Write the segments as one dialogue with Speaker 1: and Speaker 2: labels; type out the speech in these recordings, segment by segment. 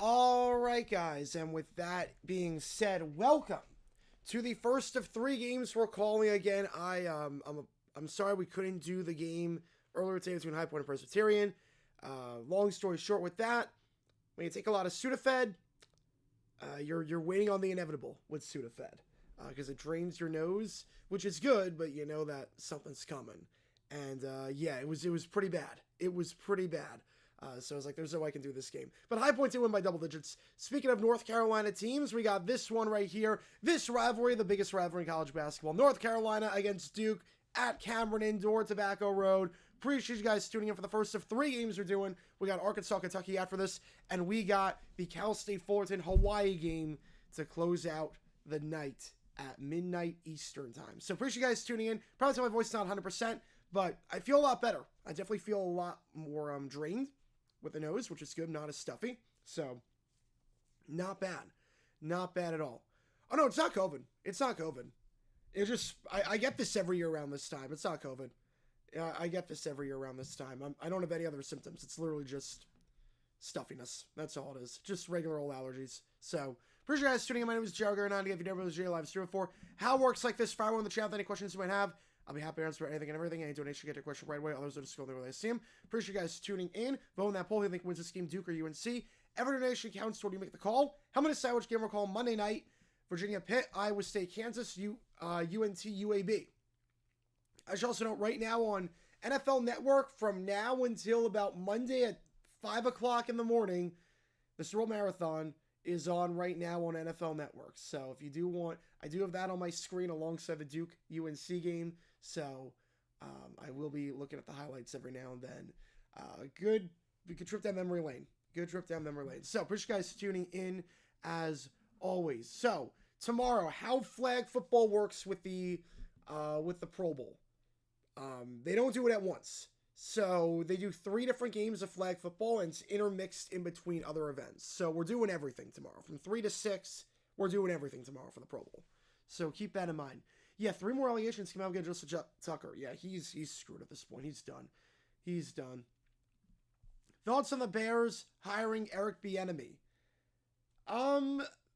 Speaker 1: All right, guys, and with that being said, welcome to the first of 3 games we're calling again. I'm sorry we couldn't do the game earlier today between High Point and Presbyterian. Long story short, with that, when you take a lot of Sudafed, you're waiting on the inevitable with Sudafed because it drains your nose, which is good, but you know that something's coming. And yeah, it was pretty bad. It was pretty bad. So I was like, there's no way I can do this game. But High Point did win by double digits. Speaking of North Carolina teams, we got this one right here. This rivalry, the biggest rivalry in college basketball. North Carolina against Duke at Cameron Indoor, Tobacco Road. Appreciate you guys tuning in for the first of 3 games we're doing. We got Arkansas, Kentucky after this. And we got the Cal State Fullerton Hawaii game to close out the night at midnight Eastern time. So appreciate you guys tuning in. Probably tell my voice is not 100%, but I feel a lot better. I definitely feel a lot more drained with the nose, which is good, not as stuffy. So, not bad. Not bad at all. Oh, no, it's not COVID. It's not COVID. It's just, I get this every year around this time. It's not COVID. I get this every year around this time. I don't have any other symptoms. It's literally just stuffiness. That's all it is. Just regular old allergies. So, appreciate you guys tuning in. My name is Jared Garnani. If you never know the Live 04, how it works like this. Fire one in the chat with any questions you might have. I'll be happy to answer anything and everything. Any donation, get your question right away. Others will just go there when they see them. Appreciate you guys tuning in. Vote in that poll. Who you think wins this game, Duke or UNC? Every donation counts toward you make the call. How many decide which game we're calling Monday night? Virginia Pitt, Iowa State, Kansas, UNT, UAB. I should also note right now on NFL Network from now until about Monday at 5 o'clock in the morning. The Super Bowl Marathon is on right now on NFL Network. So if you do want, I do have that on my screen alongside the Duke UNC game. So I will be looking at the highlights every now and then. Good trip down memory lane. Good trip down memory lane. So appreciate you guys tuning in as always. So tomorrow, how flag football works with the Pro Bowl. They don't do it at once. So they do 3 different games of flag football, and it's intermixed in between other events. So we're doing everything tomorrow. From 3 to 6, we're doing everything tomorrow for the Pro Bowl. So keep that in mind. Yeah, 3 more allegations came out against Justin Tucker. Yeah, he's screwed at this point. He's done. Thoughts on the Bears hiring Eric Bieniemy?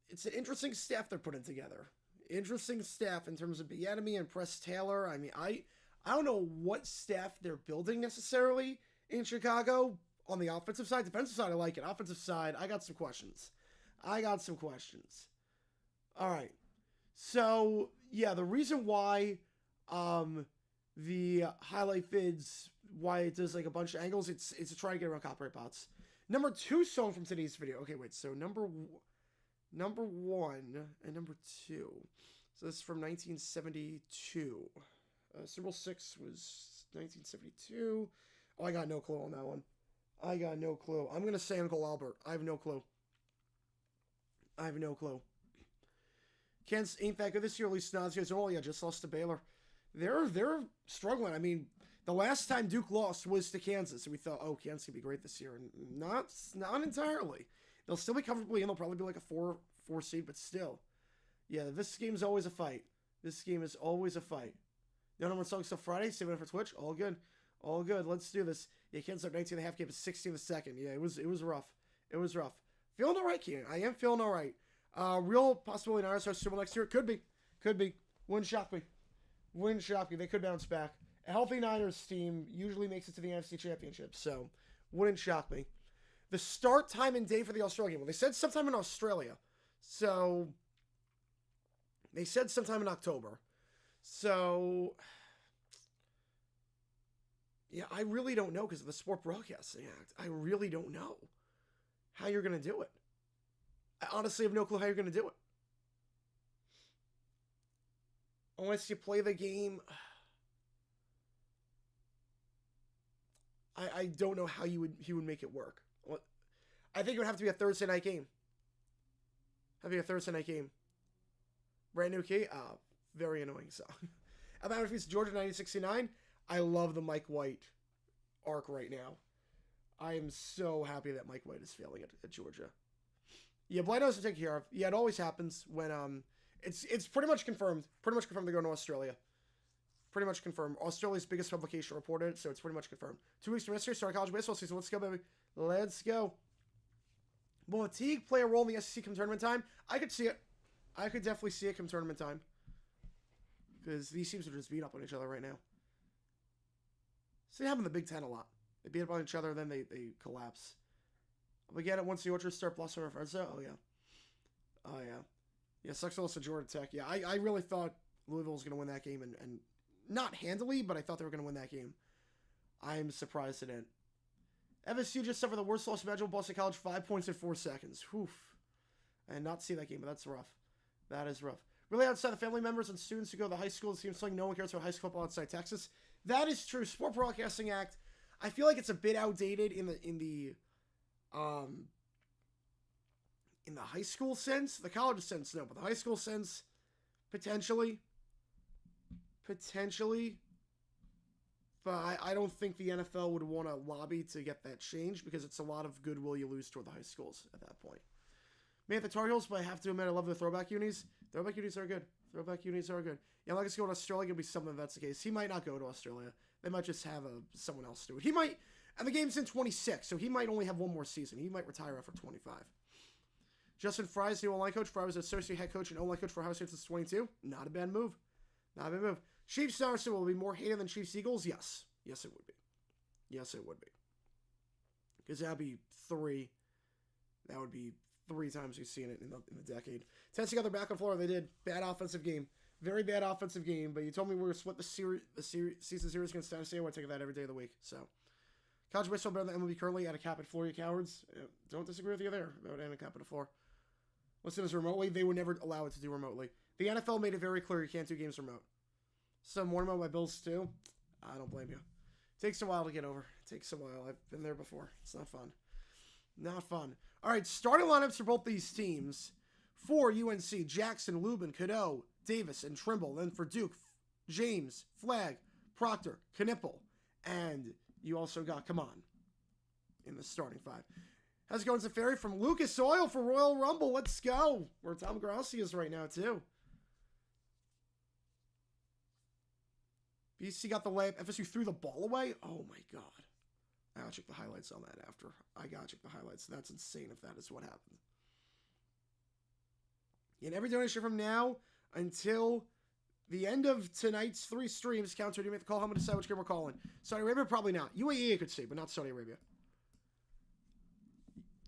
Speaker 1: It's an interesting staff they're putting together. Interesting staff in terms of Bieniemy and Press Taylor. I mean, I don't know what staff they're building necessarily in Chicago on the offensive side. Defensive side, I like it. Offensive side, I got some questions. All right. So, yeah, the reason why the highlight vids, why it does like a bunch of angles, it's to try to get around copyright bots. Number 2 song from today's video. Okay, wait. So number 1 and number 2. So this is from 1972. Super Bowl 6 was 1972. Oh, I got no clue on that one. I'm going to say Uncle Albert. I have no clue. Kansas ain't that good this year. At least not as good as all. Yeah, just lost to Baylor. They're struggling. I mean, the last time Duke lost was to Kansas, and we thought, oh, Kansas could be great this year, and not entirely. They'll still be comfortably in. They'll probably be like a 4 seed, but still. Yeah, this game's always a fight. No number songs till Friday. Saving it for Twitch. All good. Let's do this. Yeah, Kansas up 19 and a half, gave us 16 in the second. Yeah, it was rough. Feeling all right, Keenan. I am feeling all right. Real possibility Niners are Super Bowl next year. Could be. Wouldn't shock me. They could bounce back. A healthy Niners team usually makes it to the NFC Championship, so wouldn't shock me. The start time and day for the Australia game. Well, they said sometime in Australia. So they said sometime in October. So yeah, I really don't know because of the Sport Broadcasting Act. I really don't know how you're going to do it. I honestly have no clue how you're going to do it. Unless you play the game, I don't know how he would make it work. I think it would have to be a Thursday night game. Brand new key? Very annoying song. About defeats Georgia 1969. I love the Mike White arc right now. I am so happy that Mike White is failing at Georgia. Yeah, Blind knows to take care of. Yeah, it always happens when it's pretty much confirmed. They're going to Australia. Pretty much confirmed. Australia's biggest publication reported it, so it's pretty much confirmed. 2 weeks from yesterday, start college baseball season. Let's go, baby. Let's go. Will Teague play a role in the SEC come tournament time? I could see it. I could definitely see it come tournament time. Because these teams are just beat up on each other right now. So they happen in the Big Ten a lot. They beat up on each other, then they collapse. We get it once the Orchards start blossoming for Fresno. Oh, yeah. Yeah, sucks also Georgia Tech. Yeah, I really thought Louisville was going to win that game, and not handily, but I thought they were going to win that game. I'm surprised they didn't. FSU just suffered the worst loss imaginable. Boston College, 5 points in 4 seconds. Whew. I did not see that game, but that's rough. That is rough. Really outside of family members and students who go to the high school, it seems like no one cares about high school football outside Texas. That is true. Sport Broadcasting Act, I feel like it's a bit outdated in the high school sense. The college sense, no, but the high school sense, potentially. But I don't think the NFL would want to lobby to get that changed because it's a lot of goodwill you lose toward the high schools at that point. Man, the Tar Heels, but I have to admit, I love the throwback unis. Throwback unis are good. Yeah, like it's going to Australia, could be something if that's the case. He might not go to Australia. They might just have someone else do it. He might, and the game's in 26, so he might only have one more season. He might retire after 25. Justin Fry's the O-line coach. Fry was associate head coach and O-line coach for Ohio State since 22. Not a bad move. Chiefs Saracen will be more hated than Chiefs Eagles? Yes. Yes, it would be. Because that would be 3. That would be 3 times we've seen it in the decade. Tennessee got their back on floor. They did. Bad offensive game. Very bad offensive game, but you told me we were split the season series against Tennessee. I would take that every day of the week. So, college baseball better than MLB currently at a cap at floor, you cowards. Don't disagree with you there about adding a cap at a floor. Listen, as remotely, they would never allow it to do remotely. The NFL made it very clear you can't do games remote. So, more about my Bills too. I don't blame you. It takes a while to get over. It takes a while. I've been there before. It's not fun. Not fun. All right, starting lineups for both these teams. For UNC, Jackson, Lubin, Cadeau, Davis, and Trimble. Then for Duke, James, Flagg, Proctor, Knipple. And you also got, come on, in the starting five. How's it going, Zafari? From Lucas Oil for Royal Rumble. Let's go. Where Tom Grassi is right now, too. BC got the layup. FSU threw the ball away? Oh, my God. I gotta check the highlights on that after. I gotta check the highlights. That's insane if that is what happened. And every donation from now until the end of tonight's 3 streams counts. Do you make the call? How many decide which game we're calling? Saudi Arabia? Probably not. UAE I could see, but not Saudi Arabia.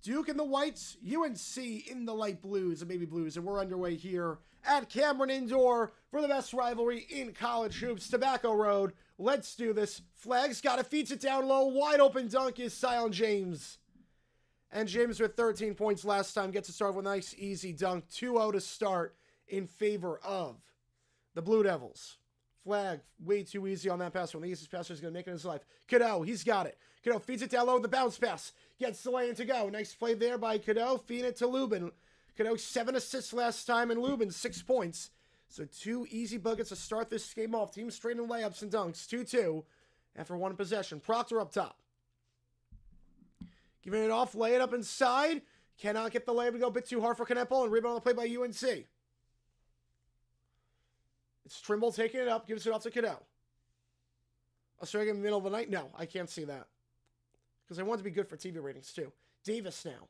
Speaker 1: Duke in the whites, UNC in the light blues and baby blues. And we're underway here at Cameron Indoor for the best rivalry in college hoops. Tobacco Road. Let's do this. Flagg's got it, feeds it down low. Wide open dunk is Zion James. And James with 13 points last time gets to start with a nice easy dunk. 2-0 to start in favor of the Blue Devils. Flagg, way too easy on that pass. One of the easiest passer is going to make it in his life. Cadeau, he's got it. Cadeau feeds it down low with the bounce pass. Gets the lane to go. Nice play there by Cadeau. Feed it to Lubin. Cadeau 7 assists last time and Lubin 6 points. So 2 easy buckets to start this game off. Team straight in layups and dunks. 2-2 after 1 possession. Proctor up top. Giving it off, lay it up inside. Cannot get the layup to go a bit too hard for Knipple, and rebound on the play by UNC. It's Trimble taking it up, gives it off to Cadeau. Australia in the middle of the night? No, I can't see that. Because I want it to be good for TV ratings too. Davis now.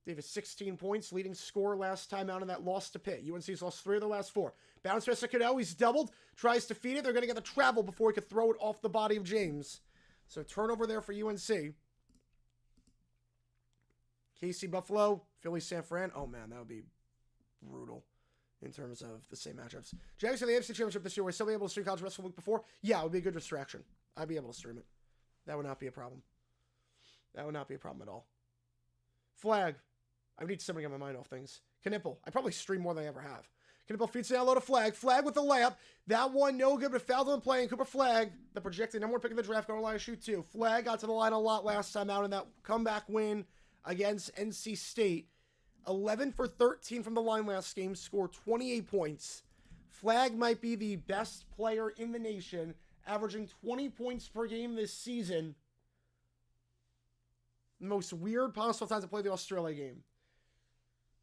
Speaker 1: Davis 16 points, leading scorer last time out in that loss to Pitt. UNC's lost 3 of the last 4. Bounce pass to Cadeau, he's doubled, tries to feed it. They're going to get the travel before he could throw it off the body of James. So turnover there for UNC. KC Buffalo, Philly San Fran. Oh man, that would be brutal in terms of the same matchups. Jags in the AFC Championship this year. Will I still be able to stream college wrestling week before? Yeah, it would be a good distraction. I'd be able to stream it. That would not be a problem. That would not be a problem at all. Flagg. I need somebody to get my mind off things. Knipple. I probably stream more than I ever have. Knipple feeds down low to Flagg. Flagg with the layup. That one no good, but fouled on play. And Cooper Flagg, the projected number 1 pick in the draft, going to line to shoot 2. Flagg got to the line a lot last time out in that comeback win against NC State. 11 for 13 from the line last game. Scored 28 points. Flagg might be the best player in the nation, averaging 20 points per game this season. The most weird possible time to play the Australia game.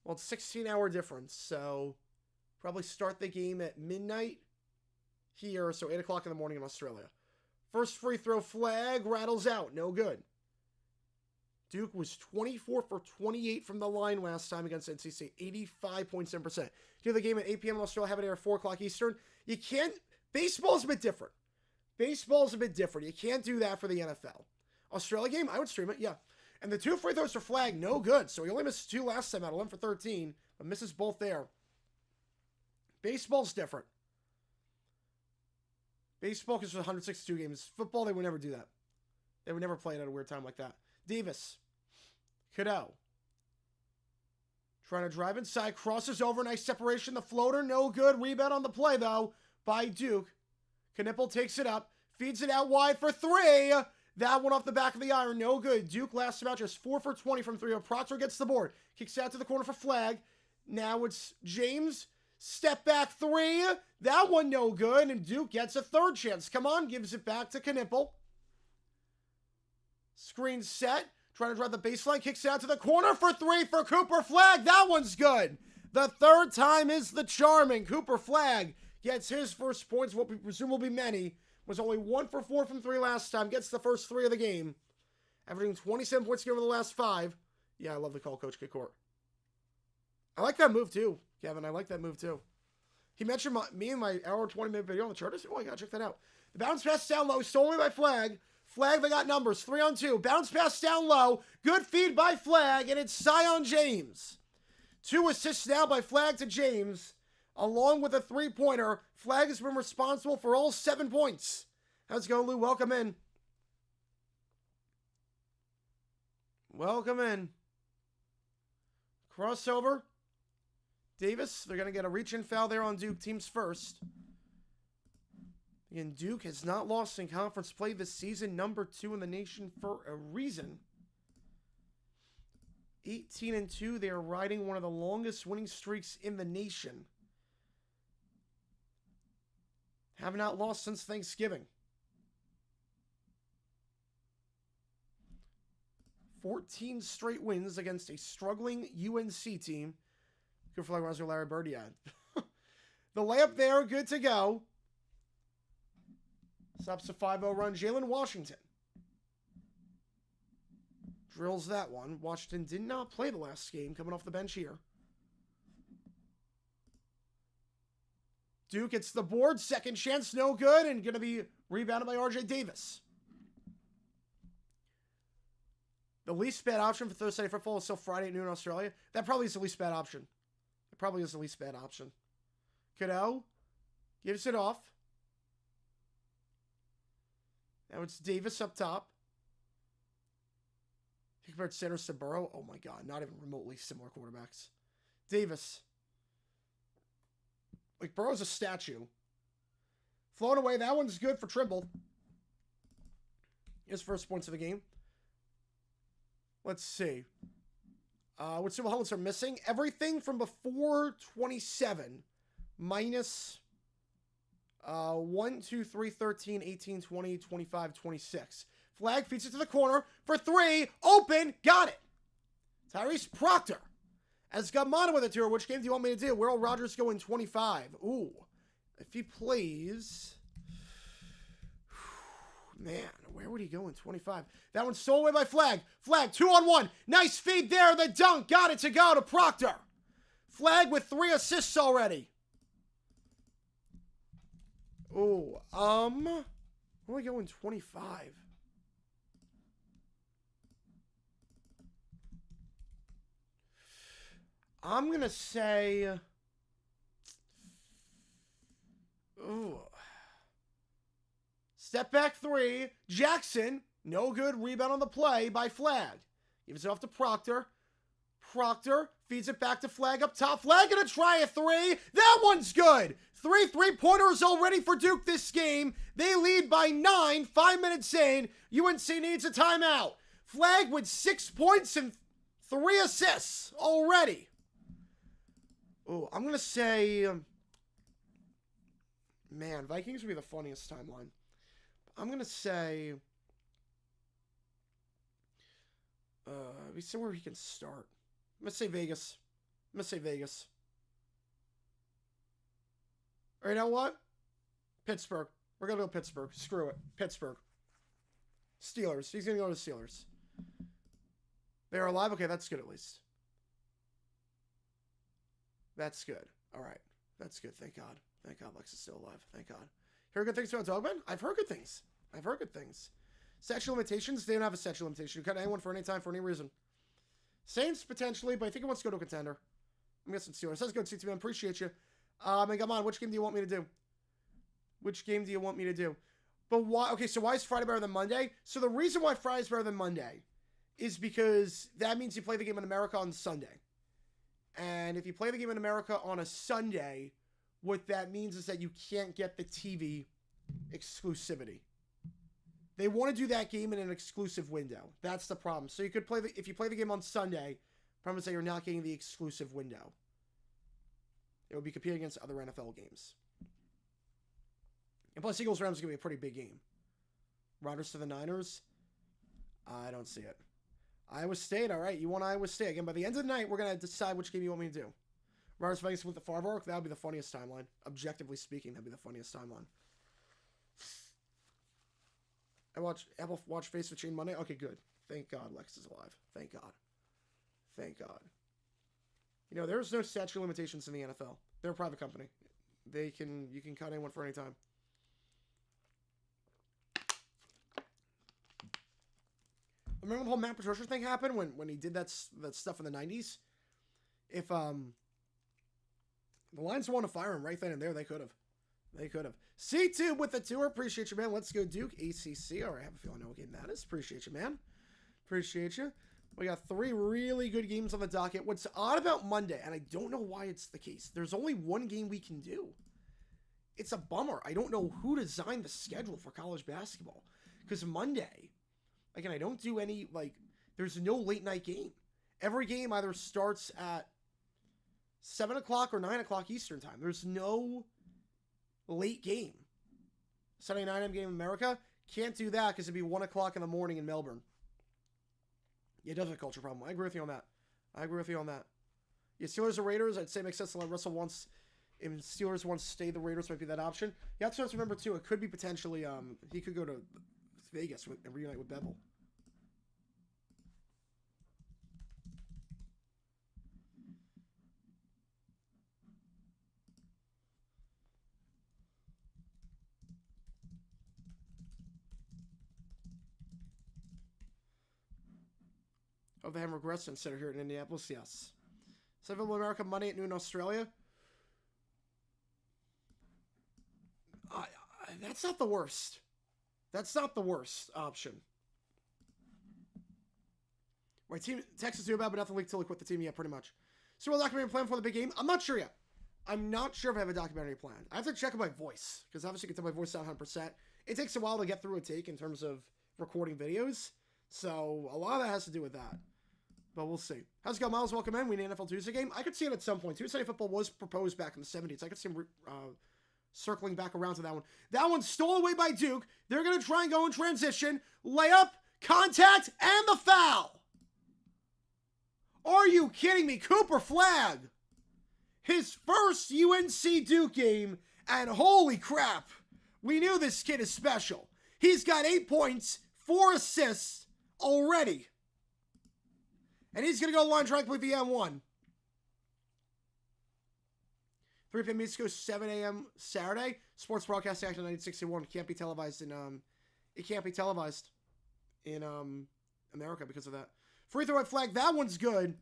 Speaker 1: Well, it's 16-hour difference, so probably start the game at midnight here, so 8 o'clock in the morning in Australia. First free throw, Flagg rattles out. No good. Duke was 24 for 28 from the line last time against NC State. 85.7%. Do the game at 8 p.m. in Australia, have it air at 4 o'clock Eastern. You can't... Baseball's a bit different. Baseball's a bit different. You can't do that for the NFL. Australia game, I would stream it, yeah. And the 2 free throws for Flagg, no good. So he only missed 2 last time out, 11 for 13, but misses both there. Baseball's different. Baseball is 162 games. Football, they would never do that. They would never play it at a weird time like that. Davis. Cadeau. Trying to drive inside. Crosses over. Nice separation. The floater, no good. Rebound on the play, though, by Duke. Knipple takes it up. Feeds it out wide for 3. That one off the back of the iron. No good. Duke last about just 4 for 20 from 3. Proctor gets the board. Kicks out to the corner for Flagg. Now it's James. Step back 3. That one no good. And Duke gets a 3rd chance. Come on. Gives it back to Knipple. Screen set. Trying to drive the baseline. Kicks out to the corner for 3 for Cooper Flagg. That one's good. The 3rd time is the charming. Cooper Flagg gets his first points. What we presume will be many. Was only 1 for 4 from 3 last time. Gets the first 3 of the game. Averaging 27 points over the last 5. Yeah, I love the call, Coach Kikort. I like that move too, Kevin. I like that move too. He mentioned me in my hour 20-minute video on the chart. I said, oh, I gotta check that out. The bounce pass down low, stolen by Flagg. Flagg, they got numbers. 3-on-2. Bounce pass down low. Good feed by Flagg, and it's Zion James. 2 assists now by Flagg to James. along with a three-pointer. Flag has been responsible for all 7 points. How's it going, Lou? Welcome in. Welcome in. Crossover. Davis, they're going to get a reach-in foul there on Duke. Teams first. Again, Duke has not lost in conference play this season. Number 2 in the nation for a reason. 18-2. They are riding one of the longest winning streaks in the nation. Have not lost since Thanksgiving. 14 straight wins against a struggling UNC team. Good for like Larry Bird, yeah. The layup there, good to go. Stops a 5-0 run. Jalen Washington drills that one. Washington did not play the last game, coming off the bench here. Duke gets the board. Second chance, no good, and going to be rebounded by RJ Davis. The least bad option for Thursday football is still Friday at noon in Australia. That probably is the least bad option. It probably is the least bad option. Cadeau gives it off. Now it's Davis up top. Compared Sanders to Burrow. Oh my God, not even remotely similar quarterbacks. Davis. Like Burrow's a statue. Flown away. That one's good for Trimble. His first points of the game. Let's see. What super helmets are missing? Everything from before 27 minus 1, 2, 3, 13, 18, 20, 25, 26. Flag feeds it to the corner for 3. Open. Got it. Tyrese Proctor has got mono with it to her. Which game do you want me to do? Will Rogers go in 25? Ooh. If he plays... Man, where would he go in 25? That one's stolen away by Flag. Flag, 2-on-1. Nice feed there. The dunk. Got it to go to Proctor. Flag with 3 assists already. Oh, where do we go in 25? I'm going to say... Ooh. Step back 3. Jackson. No good. Rebound on the play by Flag. Gives it off to Proctor. Proctor feeds it back to Flag up top. Flag going to try a 3. That one's good. 3 3-pointers already for Duke this game. They lead by 9. 5 minutes in. UNC needs a timeout. Flag with 6 points and 3 assists already. Oh, I'm going to say... man, Vikings would be the funniest timeline. I'm going to say... we see where he can start. I'm going to say Vegas. Or you know what? Pittsburgh. We're going to go Pittsburgh. Screw it. Pittsburgh. Steelers. He's going to go to Steelers. They're alive? Okay, that's good at least. That's good. All right. That's good. Thank God. Thank God Lex is still alive. Thank God. Heard good things about Dogman? I've heard good things. Statute limitations? They don't have a statute limitation. You cut anyone for any time for any reason. Saints, potentially, but I think he wants to go to a contender. I'm guessing Steelers. That's good, CTM. Appreciate you. And come on, which game do you want me to do? But why? Okay, so why is Friday better than Monday? So the reason why Friday's better than Monday is because that means you play the game in America on Sunday. And if you play the game in America on a Sunday, what that means is that you can't get the TV exclusivity. They want to do that game in an exclusive window. That's the problem. So you could play if you play the game on Sunday, problem is that you're not getting the exclusive window. It would be competing against other NFL games. And plus, Eagles-Rams is going to be a pretty big game. Riders to the Niners? I don't see it. Iowa State, all right. You want Iowa State. Again, by the end of the night, we're going to decide which game you want me to do. Riders Vikings with the Favre arc? That would be the funniest timeline. Objectively speaking, that would be the funniest timeline. Apple watch Face of Chain Monday? Okay, good. Thank God Lex is alive. Thank God. You know, there's no statute of limitations in the NFL. They're a private company. You can cut anyone for any time. Remember the whole Matt Patricia thing happened when he did that stuff in the 90s? If The Lions want to fire him right then and there. They could have. They could have. C2 with the tour. Appreciate you, man. Let's go, Duke. ACC. All right, I have a feeling I know what game that is. Appreciate you, man. Appreciate you. We got 3 really good games on the docket. What's odd about Monday, and I don't know why it's the case, there's only 1 game we can do. It's a bummer. I don't know who designed the schedule for college basketball. Because Monday, again, I don't do any, like, there's no late night game. Every game either starts at 7 o'clock or 9 o'clock Eastern time. There's no late game. Sunday 9 a.m. game in America, can't do that because it'd be 1 o'clock in the morning in Melbourne. Yeah, it does have a culture problem. I agree with you on that. Yeah, Steelers or Raiders, I'd say makes sense to let Russell once, if Steelers once stay the Raiders, might be that option. You have to remember, too, it could be potentially, he could go to Vegas and reunite with Bevel. Oh, they have regressed instead of here in Indianapolis? Yes. 7 America, Monday at noon, Australia. That's not the worst. That's not the worst option. My team, Texas knew about, but nothing leaked till we quit the team yet, pretty much. So, what documentary plan for the big game? I'm not sure yet. I'm not sure if I have a documentary plan. I have to check on my voice, because obviously you can tell my voice is not 100%. It takes a while to get through a take in terms of recording videos. So, a lot of that has to do with that. But we'll see. How's it going, Miles? Welcome in. We need an NFL Tuesday game. I could see it at some point. Tuesday Night Football was proposed back in the 70s. I could see him circling back around to that one. That one's stolen away by Duke. They're going to try and go in transition. Layup, contact, and the foul. Are you kidding me? Cooper flag. His first UNC Duke game, and holy crap, we knew this kid is special. He's got 8 points, 4 assists already. And he's going to go line track with the M1. 3 p.m. East Coast, 7 a.m. Saturday. Sports Broadcast Act 1961 can't be televised in America because of that. Free throw at flag. That one's good.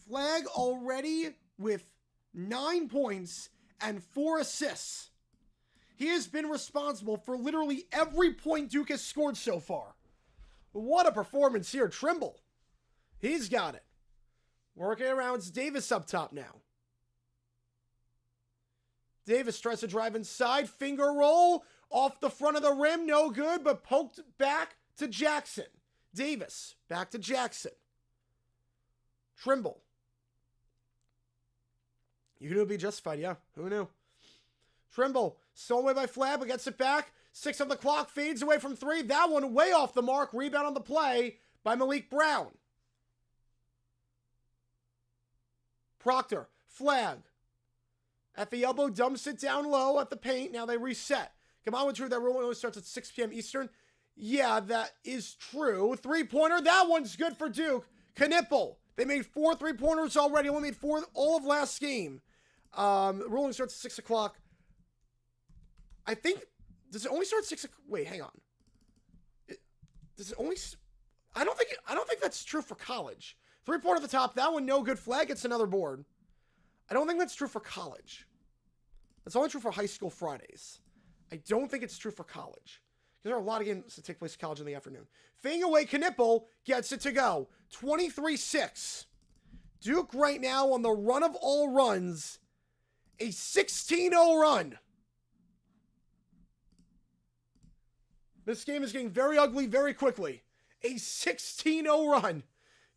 Speaker 1: Flag already with 9 points and 4 assists. He has been responsible for literally every point Duke has scored so far. What a performance here. Trimble. He's got it. Working around. It's Davis up top now. Davis tries to drive inside. Finger roll. Off the front of the rim. No good, but poked back to Jackson. Davis. Back to Jackson. Trimble. You knew it'd be justified, yeah. Who knew? Trimble. Stolen away by Flab, but gets it back. 6 on the clock. Fades away from 3. That one way off the mark. Rebound on the play by Malik Brown. Proctor. Flag. At the elbow. Dumps it down low at the paint. Now they reset. Come on, with true. That rule only starts at 6 p.m. Eastern. Yeah, that is true. 3-pointer. That one's good for Duke. Knipple. They made 4 3-pointers already. Only made 4 all of last game. The ruling starts at 6 o'clock. I think, does it only start at 6 o'clock? Wait, hang on. Does it only, I don't think that's true for college. 3-pointer at the top. That one, no good. Flag gets another board. I don't think that's true for college. That's only true for high school Fridays. I don't think it's true for college. Because there are a lot of games that take place in college in the afternoon. Fading away, Knipple gets it to go. 23-6. Duke right now on the run of all runs. A 16-0 run. This game is getting very ugly very quickly. A 16-0 run.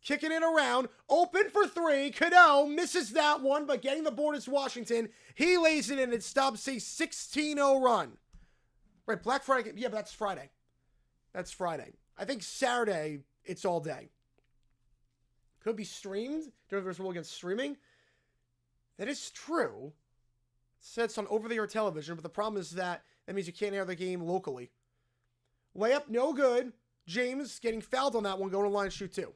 Speaker 1: Kicking it around. Open for 3. Cadeau misses that one, but getting the board is Washington. He lays it in and stops a 16-0 run. Right, Black Friday. Yeah, but that's Friday. That's Friday. I think Saturday, it's all day. Could be streamed. Don't know if there's a rule against streaming. That is true. It says it's on over-the-air television, but the problem is that means you can't air the game locally. Layup, no good. James getting fouled on that one, going to line shoot 2.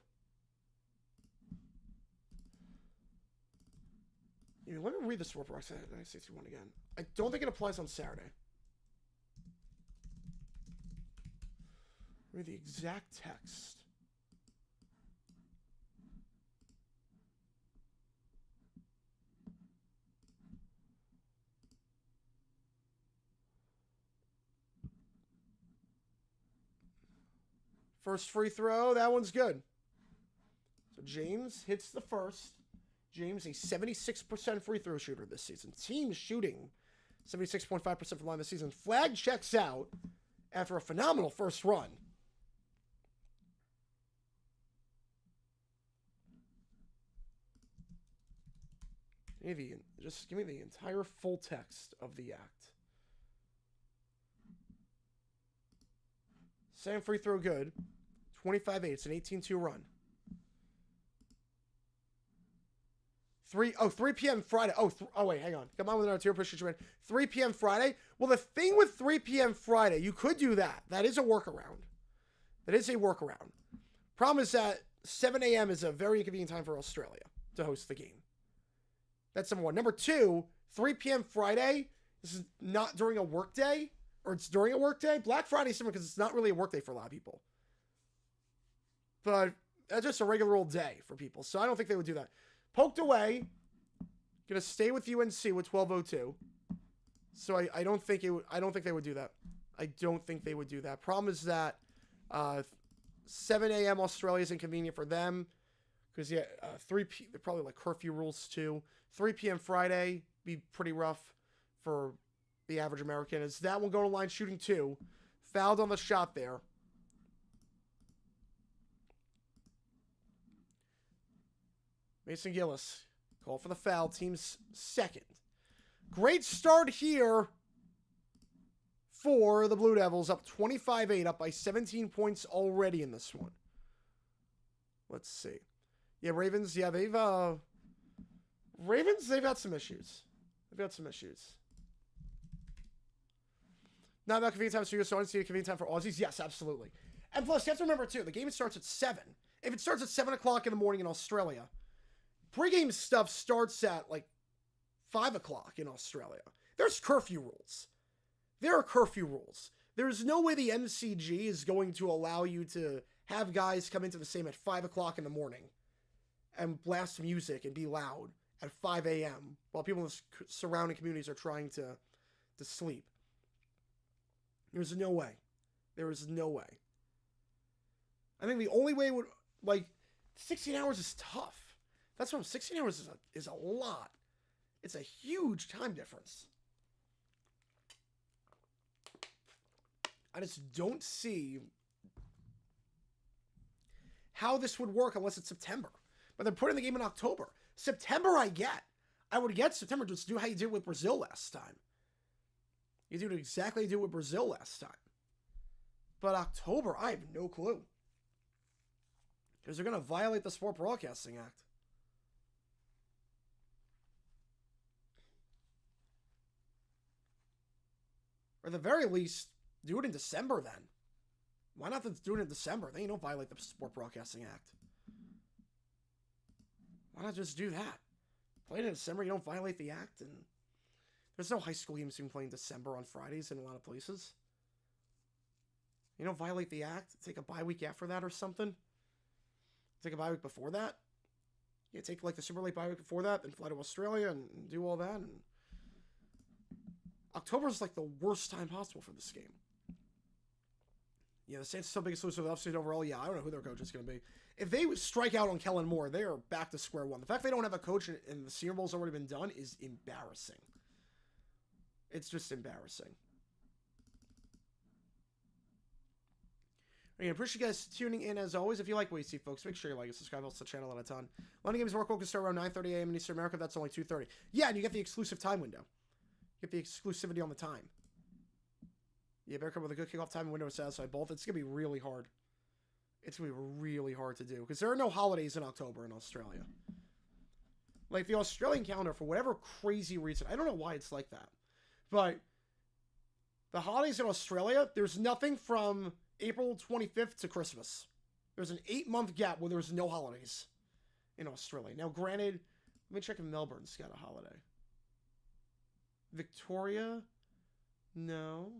Speaker 1: Let me read the Sport Box 961 again. I don't think it applies on Saturday. Read the exact text. First free throw. That one's good. So James hits the first. James, a 76% free throw shooter this season. Team shooting 76.5% from line this season. Flag checks out after a phenomenal first run. Just give me the entire full text of the act. Sam free throw good. 25-8. It's an 18-2 run. 3 p.m. Friday. Wait, hang on. Come on with another tier push. 3 p.m. Friday. Well, the thing with 3 p.m. Friday, you could do that. That is a workaround. Problem is that 7 a.m. is a very inconvenient time for Australia to host the game. That's number one. Number two, 3 p.m. Friday. This is not during a work day, or it's during a work day. Black Friday is similar because it's not really a work day for a lot of people. But that's just a regular old day for people. So I don't think they would do that. Poked away. Gonna stay with UNC with 12:02. So I don't think they would do that. I don't think they would do that. Problem is that 7 a.m. Australia is inconvenient for them because 3 p. They're probably like curfew rules too. 3 p.m. Friday be pretty rough for the average American. Is that one going to line shooting 2? Fouled on the shot there. Mason Gillis, call for the foul. Team's second. Great start here for the Blue Devils. Up 25-8, up by 17 points already in this one. Let's see. Yeah, Ravens, yeah, they've got some issues. Not about convenient time for you, so I want to see a convenient time for Aussies. Yes, absolutely. And plus, you have to remember, too, the game starts at 7. If it starts at 7 o'clock in the morning in Australia, pregame stuff starts at, 5 o'clock in Australia. There's curfew rules. There are curfew rules. There's no way the MCG is going to allow you to have guys come into the same at 5 o'clock in the morning and blast music and be loud at 5 a.m. while people in the surrounding communities are trying to sleep. There's no way. There is no way. I think the only way would, 16 hours is tough. That's what 16 hours is a lot. It's a huge time difference. I just don't see how this would work unless it's September. But they're putting the game in October. September I get. I would get September. Just do how you did with Brazil last time. You do exactly how you did with Brazil last time. But October, I have no clue. Because they're going to violate the Sport Broadcasting Act. Or at the very least, do it in December then. Why not do it in December? Then you don't violate the Sport Broadcasting Act. Why not just do that? Play it in December, you don't violate the act, and there's no high school games being played in December on Fridays in a lot of places. You don't violate the act, take a bye week after that or something. Take a bye week before that. You take the super late bye week before that, then fly to Australia and do all that. And October is the worst time possible for this game. Yeah, the Saints are still biggest loser of the offseason overall. Yeah, I don't know who their coach is going to be. If they strike out on Kellen Moore, they are back to square one. The fact they don't have a coach and the Senior Bowl's already been done is embarrassing. It's just embarrassing. Again, appreciate you guys tuning in as always. If you like what you see, folks, make sure you like and subscribe. Helps the channel out a ton. London Games Work can start around 9:30 a.m. in Eastern America. That's only 2:30. Yeah, and you get the exclusive time window. You get the exclusivity on the time. Yeah, better come with a good kickoff time window to satisfy both. It's going to be really hard. It's going to be really hard to do because there are no holidays in October in Australia. The Australian calendar, for whatever crazy reason, I don't know why it's like that, but the holidays in Australia, there's nothing from April 25th to Christmas. There's an 8-month gap where there's no holidays in Australia. Now, granted, let me check if Melbourne's got a holiday. Victoria? No.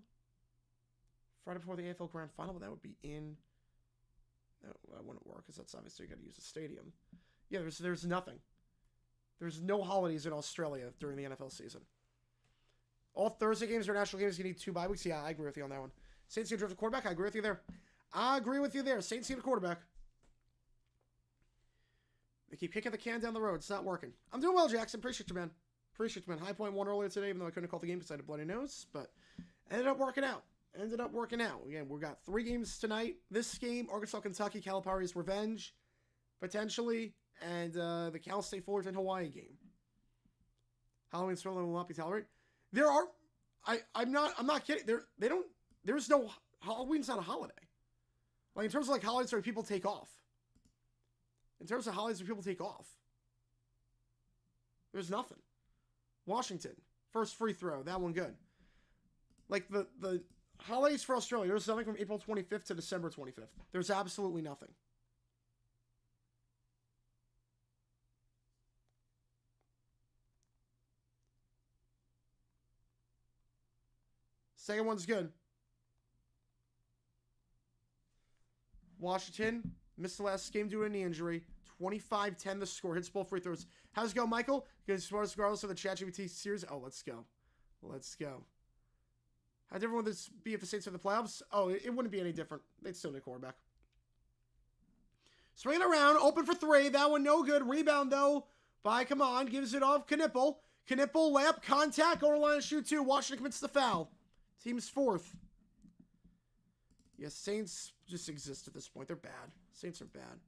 Speaker 1: Friday before the AFL Grand Final, but that would be in... No, that wouldn't work, because that's obviously you got to use the stadium. Yeah, there's nothing. There's no holidays in Australia during the NFL season. All Thursday games are national games. You need 2 bye weeks. Yeah, I agree with you on that one. Saints going to draft a quarterback. I agree with you there. I agree with you there. Saints need a quarterback. They keep kicking the can down the road. It's not working. I'm doing well, Jackson. Appreciate you, man. Appreciate you, man. High point won earlier today, even though I couldn't call the game because I had a bloody nose. But ended up working out. Again, we've got 3 games tonight. This game, Arkansas, Kentucky, Calipari's revenge, potentially, and the Cal State Fullerton Hawaii game. Halloween certainly will not be tolerated. There are, I'm not kidding. There's no, Halloween's not a holiday. Like in terms of like holidays where people take off. There's nothing. Washington, first free throw, that one good. Like the holidays for Australia, there's nothing from April 25th to December 25th. There's absolutely nothing. Second one's good. Washington missed the last game due to a knee injury. 25-10 the score. Hits both free throws. How's it go, Michael? Because regardless of the ChatGPT series. Oh, let's go. How different would this be if the Saints were the playoffs? Oh, it wouldn't be any different. They'd still need a quarterback. Swinging around. Open for 3. That one no good. Rebound, though, by, come on, gives it off. Knipple, layup, contact. Go to line and shoot 2. Washington commits the foul. Team's 4th. Yes, Saints just exist at this point. They're bad. Saints are bad.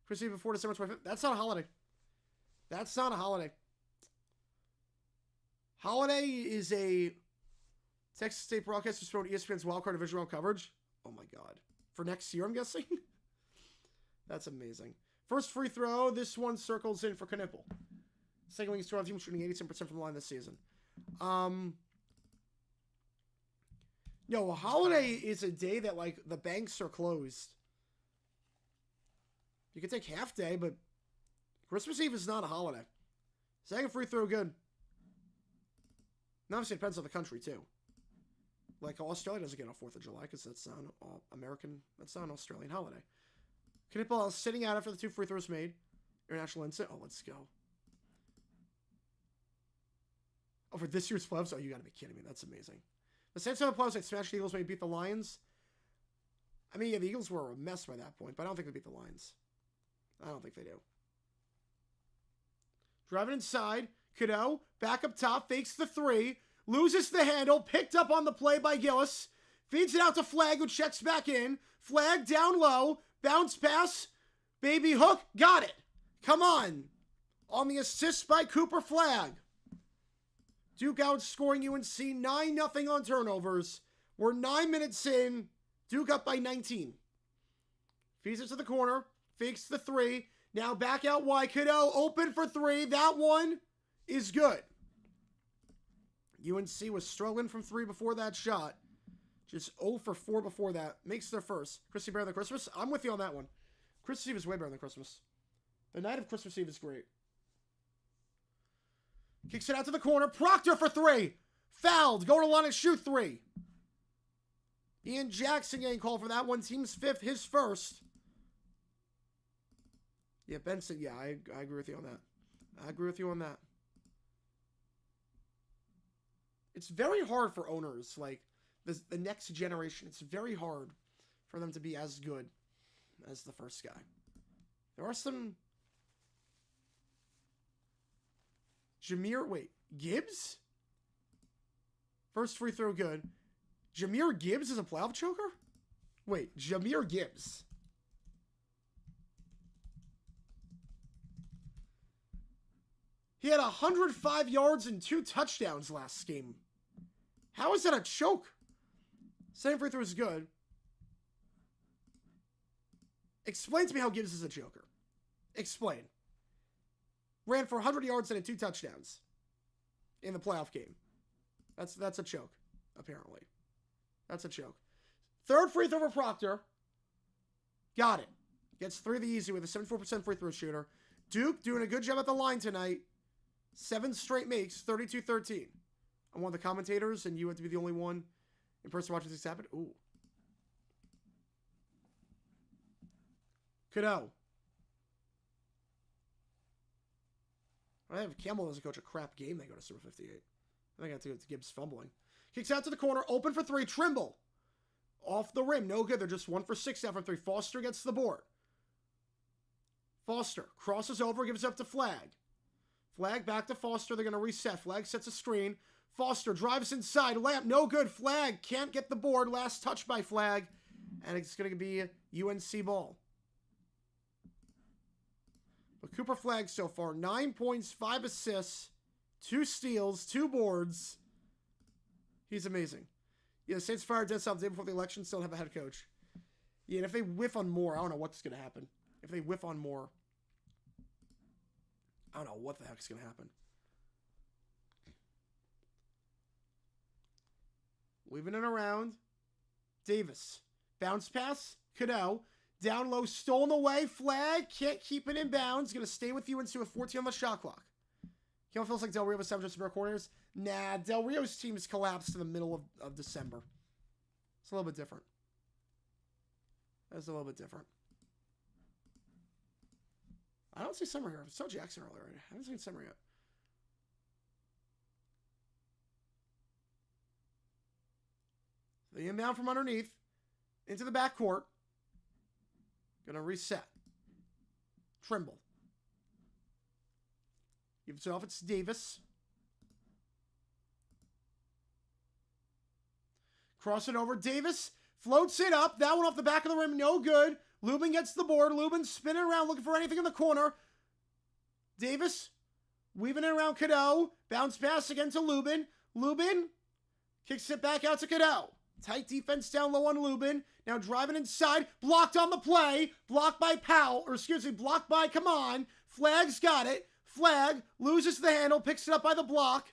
Speaker 1: Christmas Eve before December 25th. That's not a holiday. Holiday is a Texas State broadcasters promote ESPN's wildcard division round coverage. Oh my God. For next year, I'm guessing? That's amazing. First free throw. This one circles in for Knipple. Second week, team shooting 87% from the line this season. No, a holiday is a day that, like, the banks are closed. You can take half day, but Christmas Eve is not a holiday. Second free throw, good. And obviously, it depends on the country, too. Like, Australia doesn't get a 4th of July because that's not that's not an Australian holiday. Knipple sitting out after the 2 free throws made. International instant. Oh, let's go. Oh, for this year's playoffs? Oh, you gotta be kidding me. That's amazing. The Saints have the playoffs, like smash the Eagles when they beat the Lions. I mean, yeah, the Eagles were a mess by that point, but I don't think they beat the Lions. I don't think they do. Driving inside. Cadeau, back up top, fakes the 3. Loses the handle, picked up on the play by Gillis. Feeds it out to Flagg, who checks back in. Flagg down low. Bounce pass. Baby hook. Got it. Come on. On the assist by Cooper Flagg. Duke outscoring UNC 9-0 on turnovers. We're 9 minutes in. Duke up by 19. Feeds it to the corner. Fakes the 3. Now back out wide. Cadeau open for 3. That one is good. UNC was struggling from 3 before that shot. Just 0 for 4 before that. Makes their first. Christmas Eve better than Christmas? I'm with you on that one. Christmas Eve is way better than Christmas. The night of Christmas Eve is great. Kicks it out to the corner. Proctor for 3. Fouled. Go to line and shoot 3. Ian Jackson getting called for that one. Team's 5th. His first. Yeah, Benson. Yeah, I agree with you on that. It's very hard for owners, like the next generation. It's very hard for them to be as good as the first guy. There are some... Gibbs? First free throw good. Jahmyr Gibbs is a playoff choker? Wait, Jahmyr Gibbs. He had 105 yards and 2 touchdowns last game. How is that a choke? Second free throw is good. Explain to me how Gibbs is a choker. Explain. Ran for 100 yards and 2 touchdowns in the playoff game. That's a choke, apparently. That's a choke. Third free throw for Proctor. Got it. Gets 3 the easy with a 74% free throw shooter. Duke doing a good job at the line tonight. 7 straight makes, 32-13. I'm one of the commentators, and you have to be the only one in person watching this happen. Ooh. Cadeau. I have Campbell doesn't coach a crap game. They go to Super 58. I think I have to go to Gibbs fumbling. Kicks out to the corner. Open for 3. Trimble. Off the rim. No good. They're just 1 for 6 now from 3. Foster gets the board. Foster crosses over, gives up to Flag. Flag back to Foster. They're going to reset. Flag sets a screen. Foster drives inside. Lamp, no good. Flag can't get the board. Last touch by Flag. And it's going to be UNC ball. But Cooper Flag so far, 9 points, 5 assists, 2 steals, 2 boards. He's amazing. Yeah, the Saints fired dead south the day before the election, still don't have a head coach. Yeah, and if they whiff on more, I don't know what's going to happen. If they whiff on more, I don't know what the heck's going to happen. Weaving it around. Davis. Bounce pass. Cadeau. Down low. Stolen away. Flag. Can't keep it in bounds. Going to stay with UNC with 14 on the shot clock. Kale feels like Del Rio was 7 just corners. Nah, Del Rio's team's collapsed in the middle of December. It's a little bit different. That's a little bit different. I don't see Summer here. I saw Jackson earlier. I haven't seen Summer yet. The inbound from underneath into the backcourt. Gonna reset. Trimble. Gives it off. It's Davis. Cross it over. Davis floats it up. That one off the back of the rim. No good. Lubin gets the board. Lubin spinning around looking for anything in the corner. Davis weaving it around Cadeau. Bounce pass again to Lubin. Lubin kicks it back out to Cadeau. Tight defense down low on Lubin. Now driving inside. Blocked on the play. Blocked by Powell. Or excuse me, blocked by Kaman. Flag's got it. Flag loses the handle. Picks it up by the block.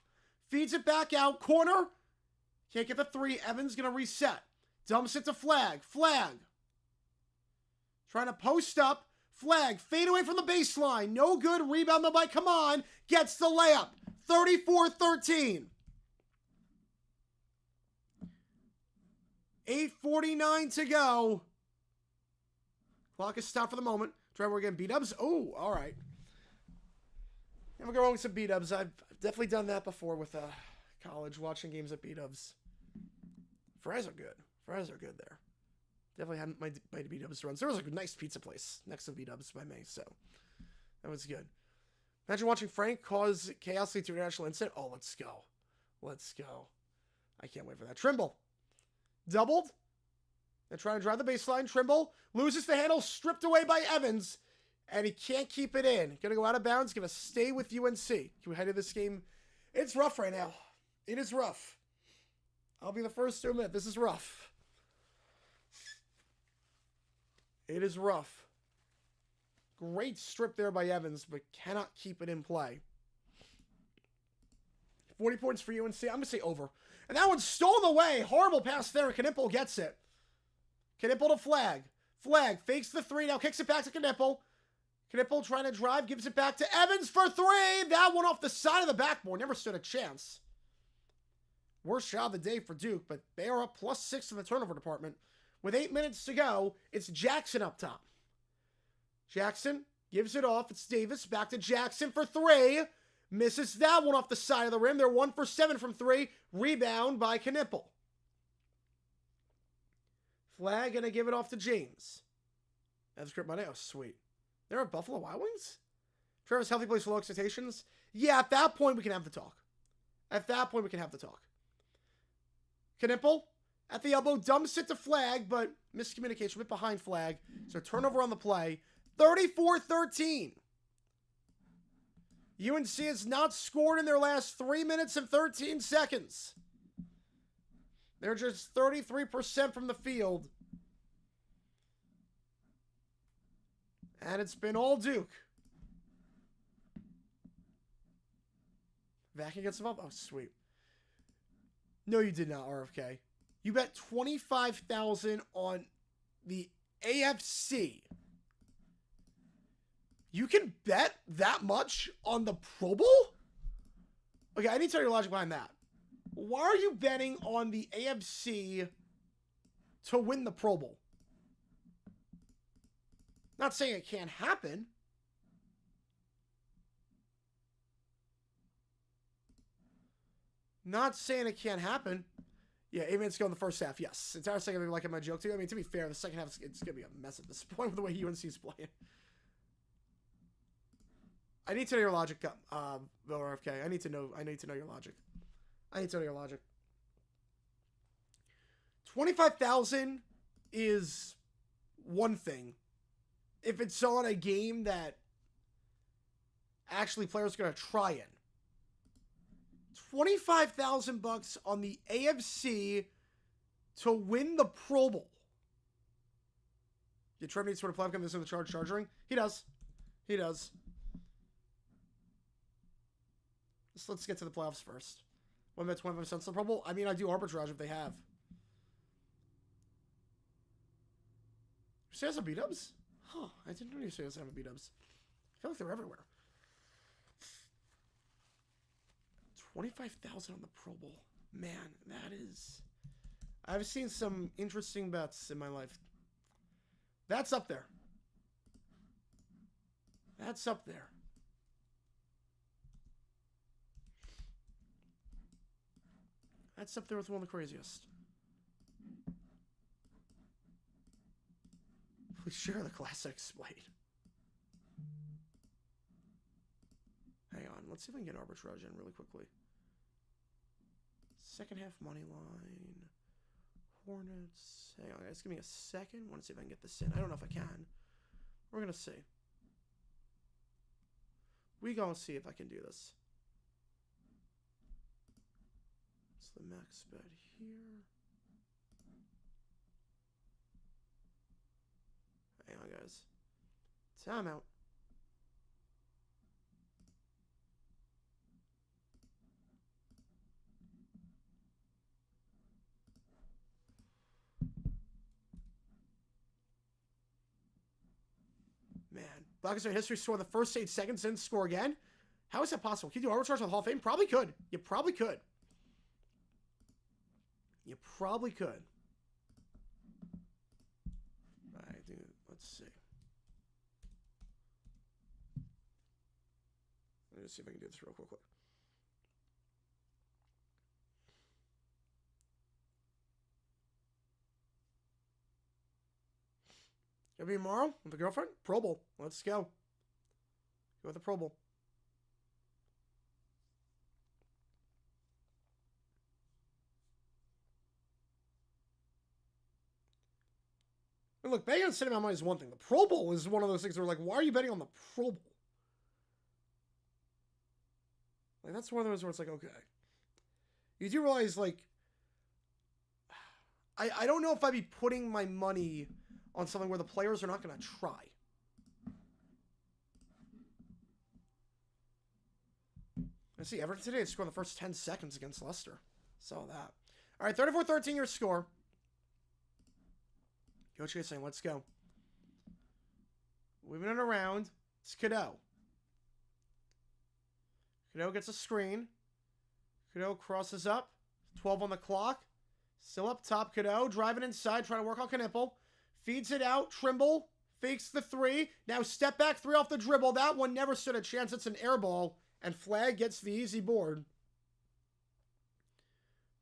Speaker 1: Feeds it back out. Corner. Can't get the 3. Evans going to reset. Dumps it to Flag. Flag. Trying to post up. Flag. Fade away from the baseline. No good. Rebound though by Kaman. Gets the layup. 34-13. 8:49 to go. Clock is stopped for the moment. Trevor again. B-dubs. Oh, all right. Never go wrong with some B-dubs. I've definitely done that before with college, watching games at B-dubs. Fries are good. Fries are good there. Definitely had my B-dubs runs. There was a nice pizza place next to B-dubs by me, so that was good. Imagine watching Frank cause chaos lead to international incident. Oh, let's go. Let's go. I can't wait for that. Trimble. Doubled. They're trying to drive the baseline. Trimble loses the handle. Stripped away by Evans. And he can't keep it in. Going to go out of bounds. Going to stay with UNC. Can we head to this game? It's rough right now. It is rough. I'll be the first to admit this is rough. It is rough. Great strip there by Evans, but cannot keep it in play. 40 points for UNC. I'm going to say over. And that one's stolen away. Horrible pass there. Knipple gets it. Knipple to Flag. Flag fakes the 3. Now kicks it back to Knipple. Knipple trying to drive. Gives it back to Evans for 3. That one off the side of the backboard. Never stood a chance. Worst shot of the day for Duke, but they are up +6 in the turnover department. With 8 minutes to go, it's Jackson up top. Jackson gives it off. It's Davis. Back to Jackson for 3. Misses that one off the side of the rim. They're 1 for 7 from 3. Rebound by Knipple. Flag going to give it off to James. That's script Monday. Oh, sweet. They're at Buffalo Wild Wings? Trevor's healthy plays for low expectations. Yeah, at that point, we can have the talk. At that point, we can have the talk. Knipple at the elbow. Dumps it to Flag, but miscommunication. A bit behind Flag. So turnover on the play. 34-13. UNC has not scored in their last 3 minutes and 13 seconds. They're just 33% from the field. And it's been all Duke. Vacuum gets involved? Oh, sweet. No, you did not, RFK. You bet $25,000 on the AFC. You can bet that much on the Pro Bowl? Okay, I need to tell you your logic behind that. Why are you betting on the AFC to win the Pro Bowl? Not saying it can't happen. Not saying it can't happen. Yeah, 8 minutes ago in the first half, yes. Entire second half, like my joke too. I mean, to be fair, the second half, it's going to be a mess at this point with the way UNC's playing. I need to know your logic, RFK. I need to know your logic. I need to know your logic. 25,000 is one thing. If it's on a game that actually players are going to try in. $25,000 on the AFC to win the Pro Bowl. Yeah, Trevor needs to play this in the charging. He does. He does. Let's get to the playoffs first. What about 25% the Pro Bowl? I mean, I do arbitrage if they have. Say some B-dubs? Huh, I didn't know you say some B-dubs. I feel like they're everywhere. 25,000 on the Pro Bowl. Man, that is... I've seen some interesting bets in my life. That's up there. That's up there. That's up there with one of the craziest. Please share the classic explain. Hang on, let's see if I can get arbitrage in really quickly. Second half money line. Hornets. Hang on, guys, give me a second. I want to see if I can get this in. I don't know if I can. We're gonna see. We gonna see if I can do this. It's the max bet here. Hang on, guys. Timeout. Man, Buckets in history score the first 8 seconds, then score again. How is that possible? Can you do arbitrage on Hall of Fame? Probably could. You probably could. You probably could. Let's see. Let me just see if I can do this real quick. Gonna be tomorrow with the girlfriend? Pro Bowl. Let's go. Go with the Pro Bowl. And look, betting on cinema money is one thing. The Pro Bowl is one of those things where, like, why are you betting on the Pro Bowl? Like, that's one of those where it's like, okay. You do realize, like, I don't know if I'd be putting my money on something where the players are not going to try. Let's see, Everton today scored the first 10 seconds against Leicester. Saw that. All right, 34-13 your score. Coach is saying, let's go. Moving it around. It's Cadeau. Cadeau gets a screen. Cadeau crosses up. 12 on the clock. Still up top. Cadeau driving inside, trying to work on Knipple. Feeds it out. Trimble fakes the 3. Now step back 3 off the dribble. That one never stood a chance. It's an air ball. And Flag gets the easy board.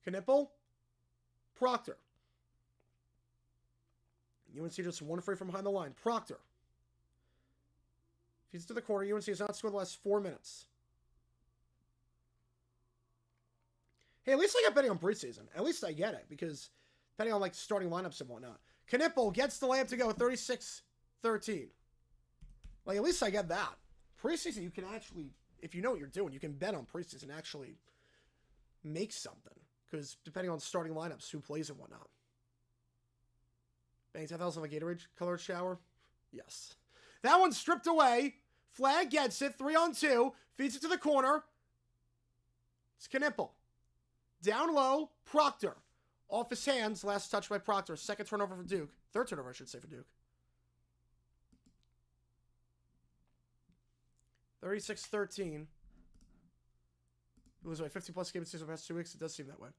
Speaker 1: Knipple. Proctor. UNC just one free from behind the line. Proctor. Feeds to the corner. UNC has not scored the last 4 minutes. Hey, at least I got betting on preseason. At least I get it, because depending on, like, starting lineups and whatnot. Knipple gets the layup to go, 36-13. Like, at least I get that. Preseason, you can actually, if you know what you're doing, you can bet on preseason and actually make something. Because depending on starting lineups, who plays and whatnot. Bang 10,000 on the Gatorade colored shower? Yes. That one's stripped away. Flag gets it. 3-on-2. Feeds it to the corner. It's Knipple. Down low. Proctor. Off his hands. Last touch by Proctor. Second turnover for Duke. Third turnover, I should say, for Duke. 36-13. It was like 50-plus games in the past 2 weeks. It does seem that way.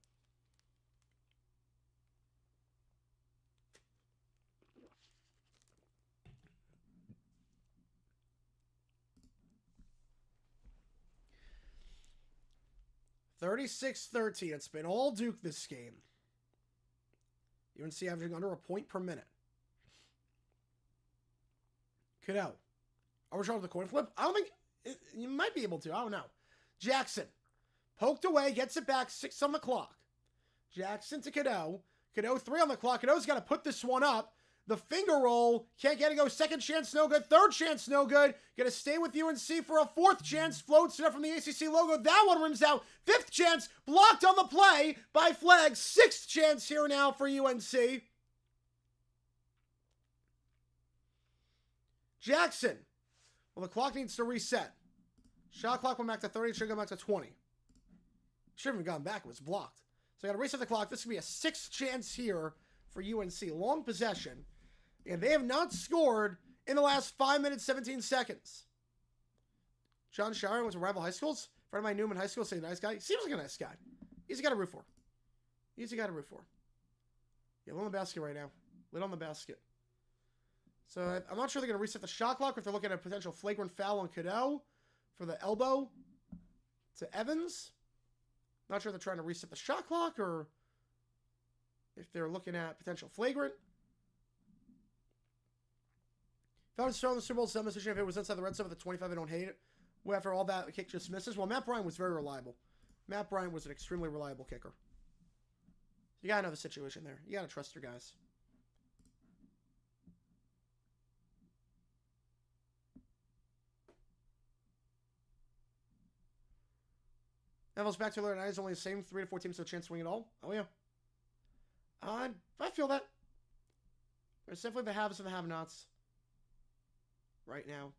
Speaker 1: $36-13. It's been all Duke this game. UNC averaging under a point per minute. Cadeau. Are we trying to the coin flip? I don't think... You might be able to. I don't know. Jackson. Poked away. Gets it back. 6 on the clock. Jackson to Cadeau. Cadeau 3 on the clock. Cadeau's got to put this one up. The finger roll. Can't get it go. Second chance, no good. Third chance, no good. Going to stay with UNC for a fourth chance. Floats it up from the ACC logo. That one rims out. Fifth chance. Blocked on the play by Flag. Sixth chance here now for UNC. Jackson. Well, the clock needs to reset. Shot clock went back to 30. Should go back to 20. Should have gone back. It was blocked. So I got to reset the clock. This could be a sixth chance here for UNC. Long possession. And they have not scored in the last 5 minutes, 17 seconds. John Shire went to rival high schools. Friend of mine knew him in high school. Say nice guy. Seems like a nice guy. Easy guy to root for. Easy guy to root for. Yeah, lid on the basket right now. Lid on the basket. So I'm not sure they're going to reset the shot clock or if they're looking at a potential flagrant foul on Cadeau for the elbow to Evans. Not sure if they're trying to reset the shot clock or if they're looking at potential flagrant. If I was throwing the Super Bowl, some decision if it was inside the red zone with the 25, I don't hate it. Well, after all that, the kick just misses. Well, Matt Bryant was very reliable. Matt Bryant was an extremely reliable kicker. You got to know the situation there. You got to trust your guys. Neville's back to the other night. Only the same 3 to 4 teams have a chance to win it all. Oh, yeah. I feel that. There's definitely the haves and the have-nots right now.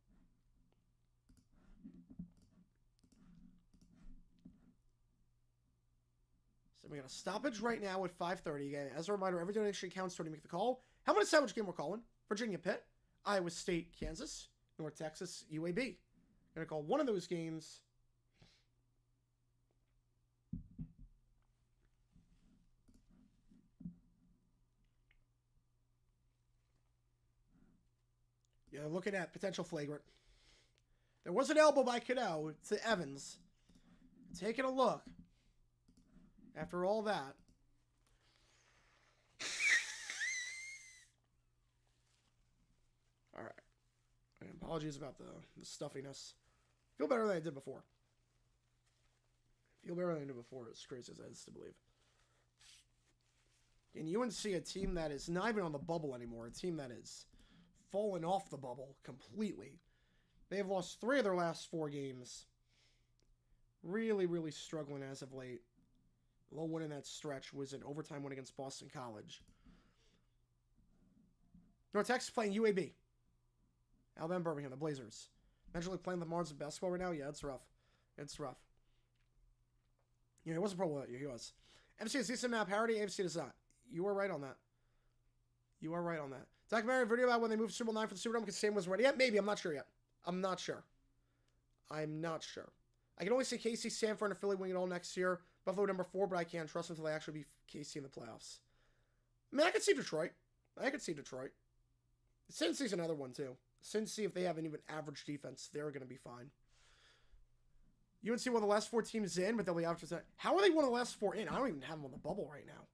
Speaker 1: So we got a stoppage right now at 5:30. Again, as a reminder, every donation counts toward to make the call. How many sandwich game we're calling? Virginia Pitt, Iowa State, Kansas, North Texas, UAB. Gonna call one of those games. Yeah, looking at potential flagrant. There was an elbow by Cadeau to Evans. Taking a look. After all that. All right. And apologies about the stuffiness. Feel better than I did before. Feel better than I did before. As crazy as that is to believe. In UNC, a team that is not even on the bubble anymore. A team that is fallen off the bubble completely. They have lost 3 of their last 4 games. Really, really struggling as of late. Low win in that stretch was an overtime win against Boston College. North Texas playing UAB. Alabama Birmingham, the Blazers. Eventually playing the Mars of basketball right now. Yeah, it's rough. It's rough. Yeah, it wasn't a problem with you. He was. MC is decent map parity. AFC does not. You are right on that. You are right on that. Documentary video about when they moved Super Bowl 9 for the Superdome because Sam was ready yet? Maybe. I'm not sure yet. I'm not sure. I'm not sure. I can only see KC, Sanford, and Philly winning it all next year. Buffalo number 4, but I can't trust them until they actually beat KC in the playoffs. I mean, I could see Detroit. I could see Detroit. Cincy's another one, too. Cincy, if they have an even average defense, they're going to be fine. UNC one of the last 4 teams in, but they'll be out. How are they one of the last 4 in? I don't even have them on the bubble right now.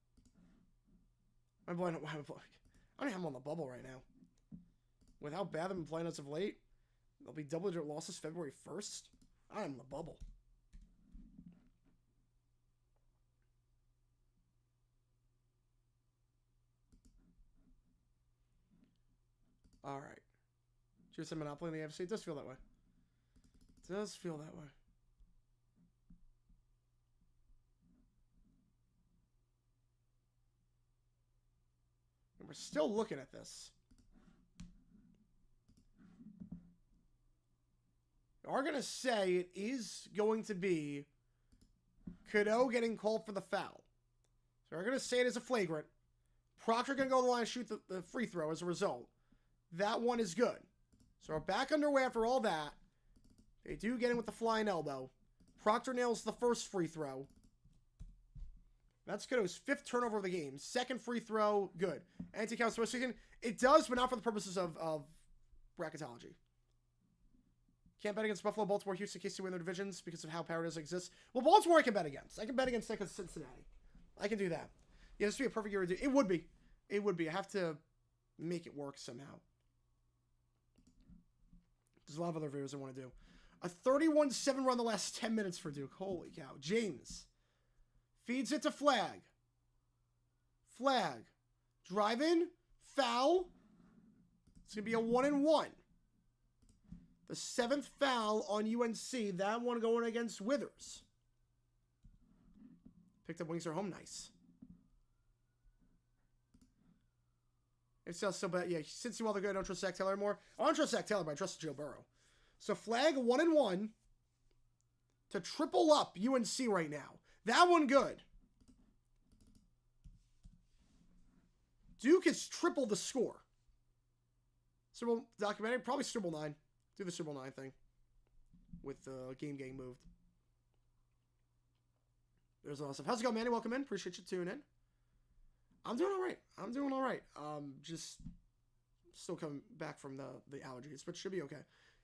Speaker 1: I don't have them on the bubble right now. With how bad they've been playing as of late, they'll be double-digit losses February 1st. I am the bubble. All right. Just a monopoly in the AFC. It does feel that way. It does feel that way. And we're still looking at this. We are going to say it is going to be Cadeau getting called for the foul. So we're going to say it as a flagrant. Proctor going to go to the line and shoot the free throw as a result. That one is good. So we're back underway after all that. They do get in with the flying elbow. Proctor nails the first free throw. That's Cadeau's 5th turnover of the game. 2nd free throw, good. Anti-count season. It does, but not for the purposes of bracketology. Can't bet against Buffalo, Baltimore, Houston, KC win their divisions because of how Paradise exists. Well, Baltimore I can bet against. I can bet against Cincinnati. I can do that. Yeah, this would be a perfect year. It would be. It would be. I have to make it work somehow. There's a lot of other videos I want to do. A 31-7 run the last 10 minutes for Duke. Holy cow. James feeds it to Flag. Flag. Drive in. Foul. It's going to be a 1-1. The 7th foul on UNC. That one going against Withers. Picked up Wings are home. Nice. It's still bad. Yeah, since you all the good, I don't trust Zach Taylor anymore. I don't trust Zach Taylor, but I trust Joe Burrow. So Flag 1-1 to triple up UNC right now. That one good. Duke has tripled the score. Super Bowl documentary, probably Super Bowl 9. Do the Super Bowl 9 thing with the game getting moved. There's a lot of stuff. How's it going, Manny? Welcome in. Appreciate you tuning in. I'm doing all right. Just still coming back from the allergies, but should be okay.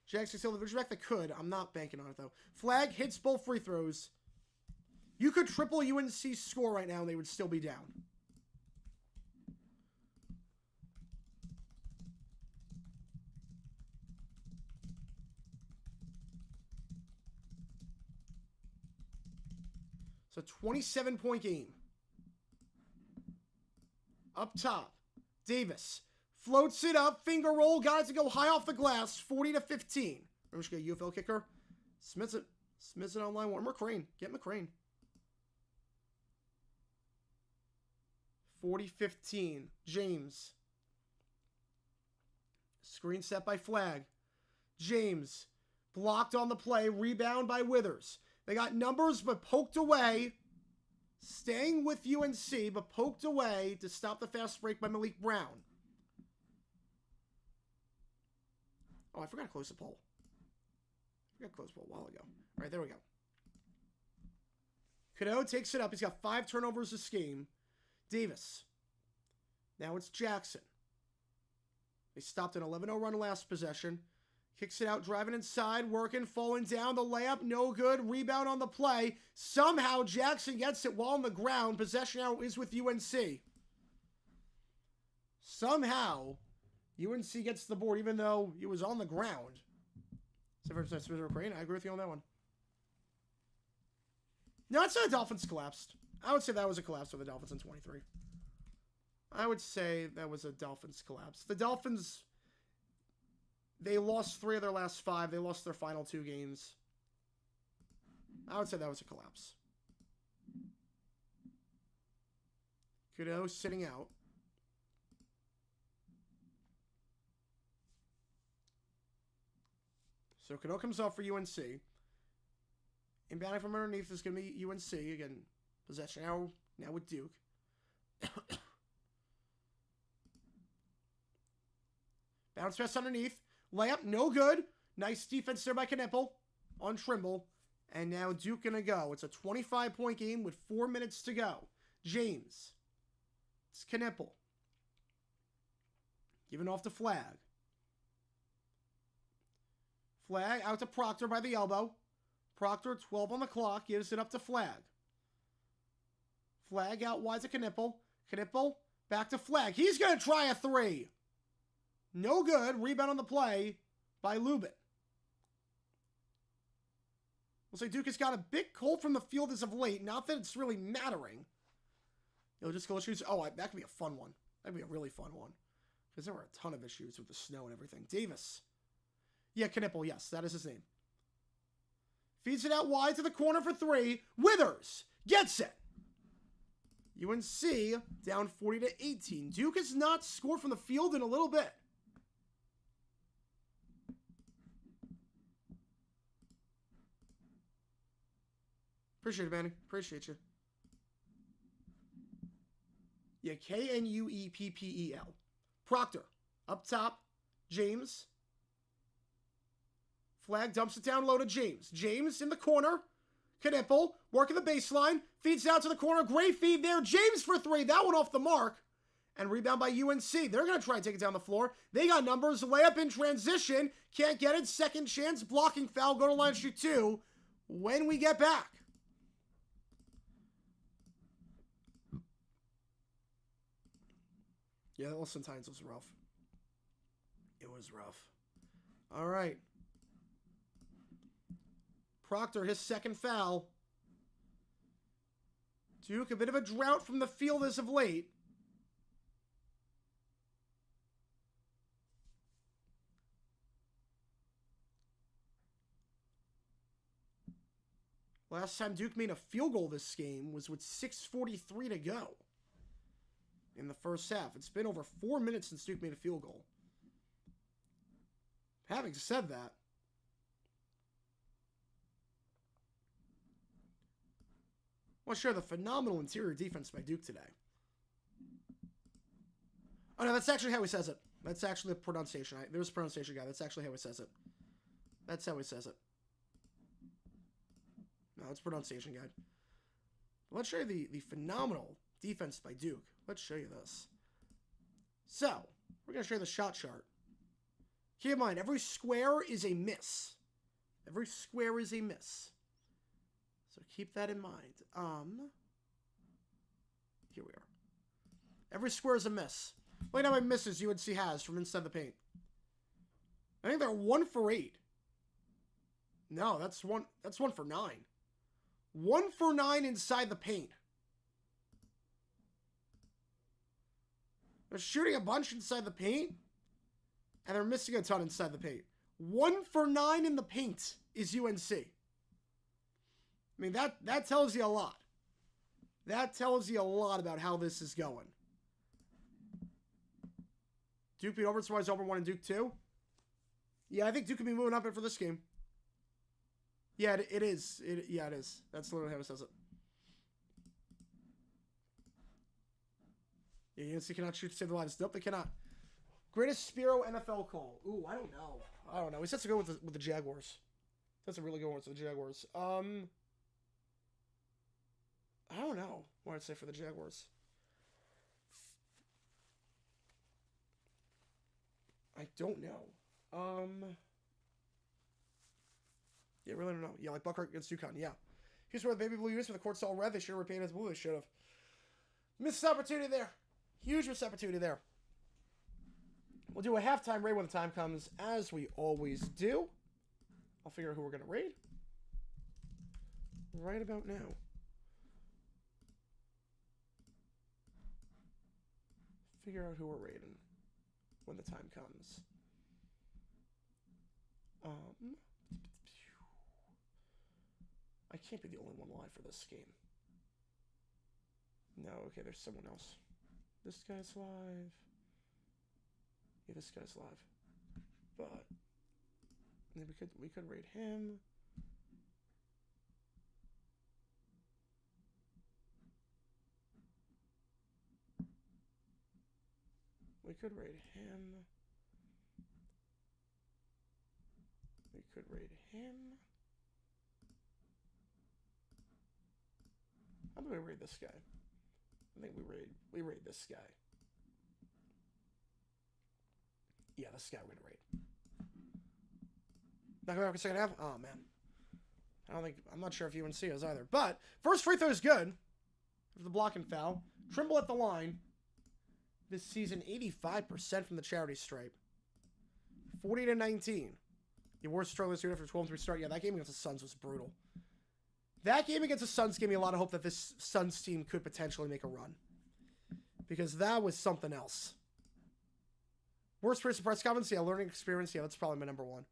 Speaker 1: Jackson still the vision back that could. I'm not banking on it, though. Flag hits both free throws. You could triple UNC's score right now, and they would still be down. So 27-point game. Up top, Davis floats it up, finger roll, got it to go high off the glass, 40-15. We're just going to UFL kicker. Smiths it on line one. McCrane. Get McCrane. 40-15. James. Screen set by Flag. James. Blocked on the play. Rebound by Withers. They got numbers, but poked away. Staying with UNC, but poked away to stop the fast break by Malik Brown. Oh, I forgot to close the poll. I forgot to close the poll a while ago. All right, there we go. Cadeau takes it up. He's got 5 turnovers this game. Davis. Now it's Jackson. They stopped an 11-0 run last possession. Kicks it out, driving inside, working, falling down. The layup, no good. Rebound on the play. Somehow Jackson gets it while on the ground. Possession now is with UNC. Somehow UNC gets the board, even though it was on the ground. 7% Smith Crane. I agree with you on that one. No, I'd say the Dolphins collapsed. I would say that was a collapse for the Dolphins in 23. I would say that was a Dolphins collapse. The Dolphins, they lost 3 of their last 5. They lost their final 2 games. I would say that was a collapse. Kudo sitting out. So Kudo comes off for UNC. Inbounding from underneath is going to be UNC. Again, possession now with Duke. Bounce pass underneath. Layup, no good. Nice defense there by Knipple on Trimble. And now Duke going to go. It's a 25-point game with 4 minutes to go. James. It's Knipple. Giving off to Flag. Flag out to Proctor by the elbow. Proctor, 12 on the clock, gives it up to Flag. Flag out wide to Knipple. Knipple back to Flag. He's going to try a 3. No good. Rebound on the play by Lubin. We'll say Duke has got a bit cold from the field as of late. Not that it's really mattering. He'll just go shoot. Oh, that could be a fun one. That could be a really fun one. Because there were a ton of issues with the snow and everything. Davis. Yeah, Knipple. Yes, that is his name. Feeds it out wide to the corner for 3. Withers gets it. UNC down 40-18. Duke has not scored from the field in a little bit. Appreciate it, Manny. Appreciate you. Yeah, Knueppel. Proctor. Up top. James. Flag dumps it down low to James. James in the corner. Knipple. Working the baseline. Feeds out to the corner. Great feed there. James for 3. That one off the mark. And rebound by UNC. They're going to try and take it down the floor. They got numbers. Layup in transition. Can't get it. Second chance. Blocking foul. Go to line shoot 2. When we get back. Yeah, Wilson Tynes was rough. It was rough. All right. Proctor, his second foul. Duke, a bit of a drought from the field as of late. Last time Duke made a field goal this game was with 6:43 to go in the first half. It's been over 4 minutes since Duke made a field goal. Having said that, I want to share the phenomenal interior defense by Duke today. Oh, no, that's actually how he says it. That's actually the pronunciation. There's a pronunciation guy. That's actually how he says it. That's how he says it. No, it's pronunciation guide. Let's show you the phenomenal defense by Duke. Let's show you this. So, we're going to show you the shot chart. Keep in mind, every square is a miss. Every square is a miss. So keep that in mind. Here we are. Every square is a miss. Look at how many misses UNC has from inside the paint. I think they're 1 for 8. No, that's one for 9. 1 for 9 inside the paint. They're shooting a bunch inside the paint, and they're missing a ton inside the paint. 1 for 9 in the paint is UNC. I mean, that tells you a lot. That tells you a lot about how this is going. Duke beat Auburn, so is Auburn 1 and Duke 2? Yeah, I think Duke could be moving up for this game. Yeah, it is. Yeah, it is. That's literally how it says it. Yeah, UNC cannot shoot to save the lives. Nope, they cannot. Greatest Spiro NFL call. Ooh, I don't know. He says to go with the Jaguars. That's a really good one with the Jaguars. I don't know what I'd say for the Jaguars. I don't know. Yeah, really don't know. Yeah, like Buckhart against UConn. Yeah. Here's where the baby blue used for the court's all red. They should have repainted as blue. They should have. Missed opportunity there. Huge missed opportunity there. We'll do a halftime raid when the time comes, as we always do. I'll figure out who we're going to raid right about now. Figure out who we're raiding when the time comes. I can't be the only one live for this game. No, okay, there's someone else. This guy's live. Yeah, this guy's live. But we could raid him. We could raid him. We could raid him. How about we raid this guy? I think we raid this guy. Yeah, this guy we're gonna raid. Not gonna have a second half? Oh man. I'm not sure if UNC is either. But first free throw is good. For the block and foul. Trimble at the line. This season, 85% from the charity stripe. 40-19. The worst struggle this year after 12-3 start. Yeah, that game against the Suns was brutal. That game against the Suns gave me a lot of hope that this Suns team could potentially make a run. Because that was something else. Worst press conference? Yeah, learning experience. Yeah, that's probably my number one.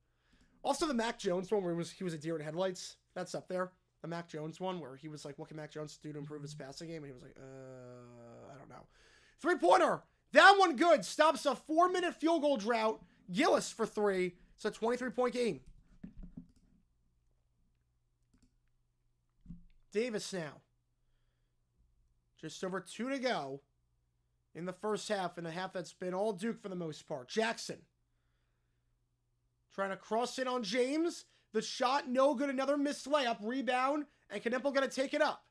Speaker 1: Also, the Mac Jones one where he was a deer in headlights. That's up there. The Mac Jones one where he was like, what can Mac Jones do to improve his passing game? And he was like, I don't know. Three-pointer. That one good. Stops a 4-minute field goal drought. Gillis for 3. It's a 23-point game. Davis now. Just over 2 to go in the first half, in a half that's been all Duke for the most part. Jackson trying to cross in on James. The shot, no good. Another missed layup. Rebound, and Knipple going to take it up.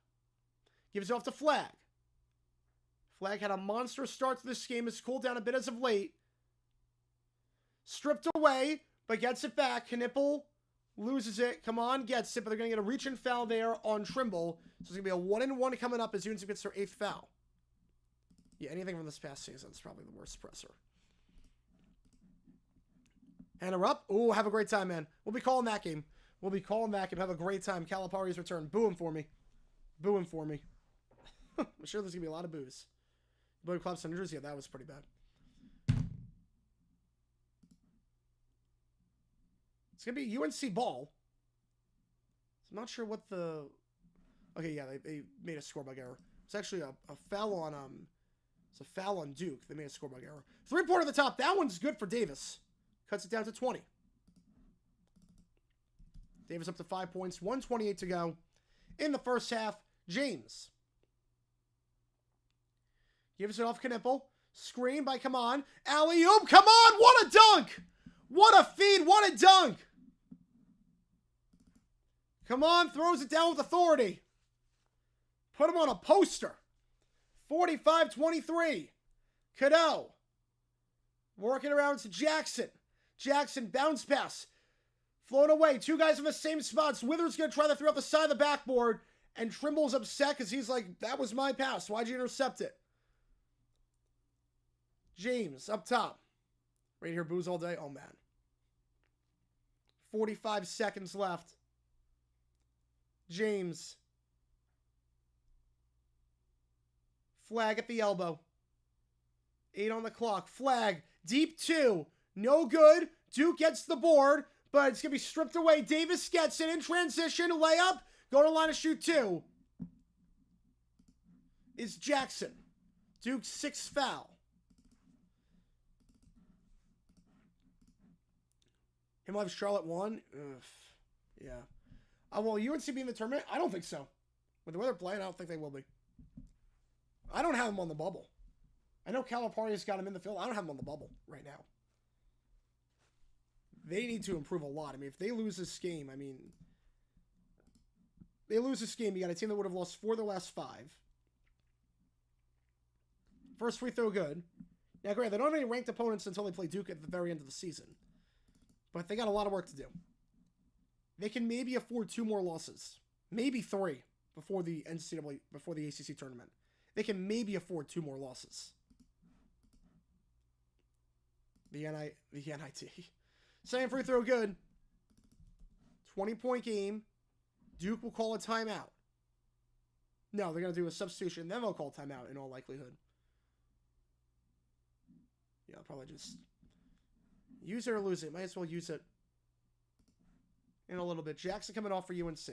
Speaker 1: Gives it off to Flag. Flag had a monster start to this game. Has cooled down a bit as of late. Stripped away, but gets it back. Knipple loses it. Come on, gets it, but they're going to get a reach and foul there on Trimble. So it's going to be a 1-and-1 coming up as UNC gets their 8th foul. Yeah, anything from this past season is probably the worst presser. And her up. Ooh, have a great time, man. We'll be calling that game. We'll be calling that game. Have a great time. Calipari's return. Boo him for me. Boo him for me. I'm sure there's going to be a lot of boos. Blue Clubs and Jersey. Yeah, that was pretty bad. It's going to be UNC ball. I'm not sure what the... Okay, yeah, they made a score bug error. It's actually a foul on... It's a foul on Duke. They made a score bug error. 3-pointer at the top. That one's good for Davis. Cuts it down to 20. Davis up to 5 points. 1:28 to go in the first half. James gives it off Knipple. Screen by Come On. Alley-oop. Come on. What a dunk. What a feed. What a dunk. Come On throws it down with authority. Put him on a poster. 45-23. Cadeau. Working around to Jackson. Jackson bounce pass. Float away. Two guys in the same spots. Withers going to try to throw up the side of the backboard. And Trimble's upset because he's like, that was my pass. Why'd you intercept it? James up top. Right here, booze all day. Oh, man. 45 seconds left. James. Flag at the elbow. 8 on the clock. Flag. Deep 2. No good. Duke gets the board, but it's going to be stripped away. Davis gets it in transition. Layup. Go to line of shoot 2. Is Jackson. Duke's 6th foul. Him will have Charlotte 1. Ugh. Yeah. Will UNC be in the tournament? I don't think so. With the way they're playing, I don't think they will be. I don't have them on the bubble. I know Calipari's got him in the field. I don't have him on the bubble right now. They need to improve a lot. I mean, if they lose this game, they lose this game, you got a team that would have lost 4 of their last 5. First free throw good. Now, granted, they don't have any ranked opponents until they play Duke at the very end of the season. But they got a lot of work to do. They can maybe afford 2 more losses. Maybe 3 before the NCAA, before the ACC tournament. They can maybe afford 2 more losses. The NIT. Second free throw good. 20-point game. Duke will call a timeout. No, they're going to do a substitution. Then they'll call timeout in all likelihood. Yeah, I'll probably just use it or lose it. Might as well use it in a little bit. Jackson coming off for UNC.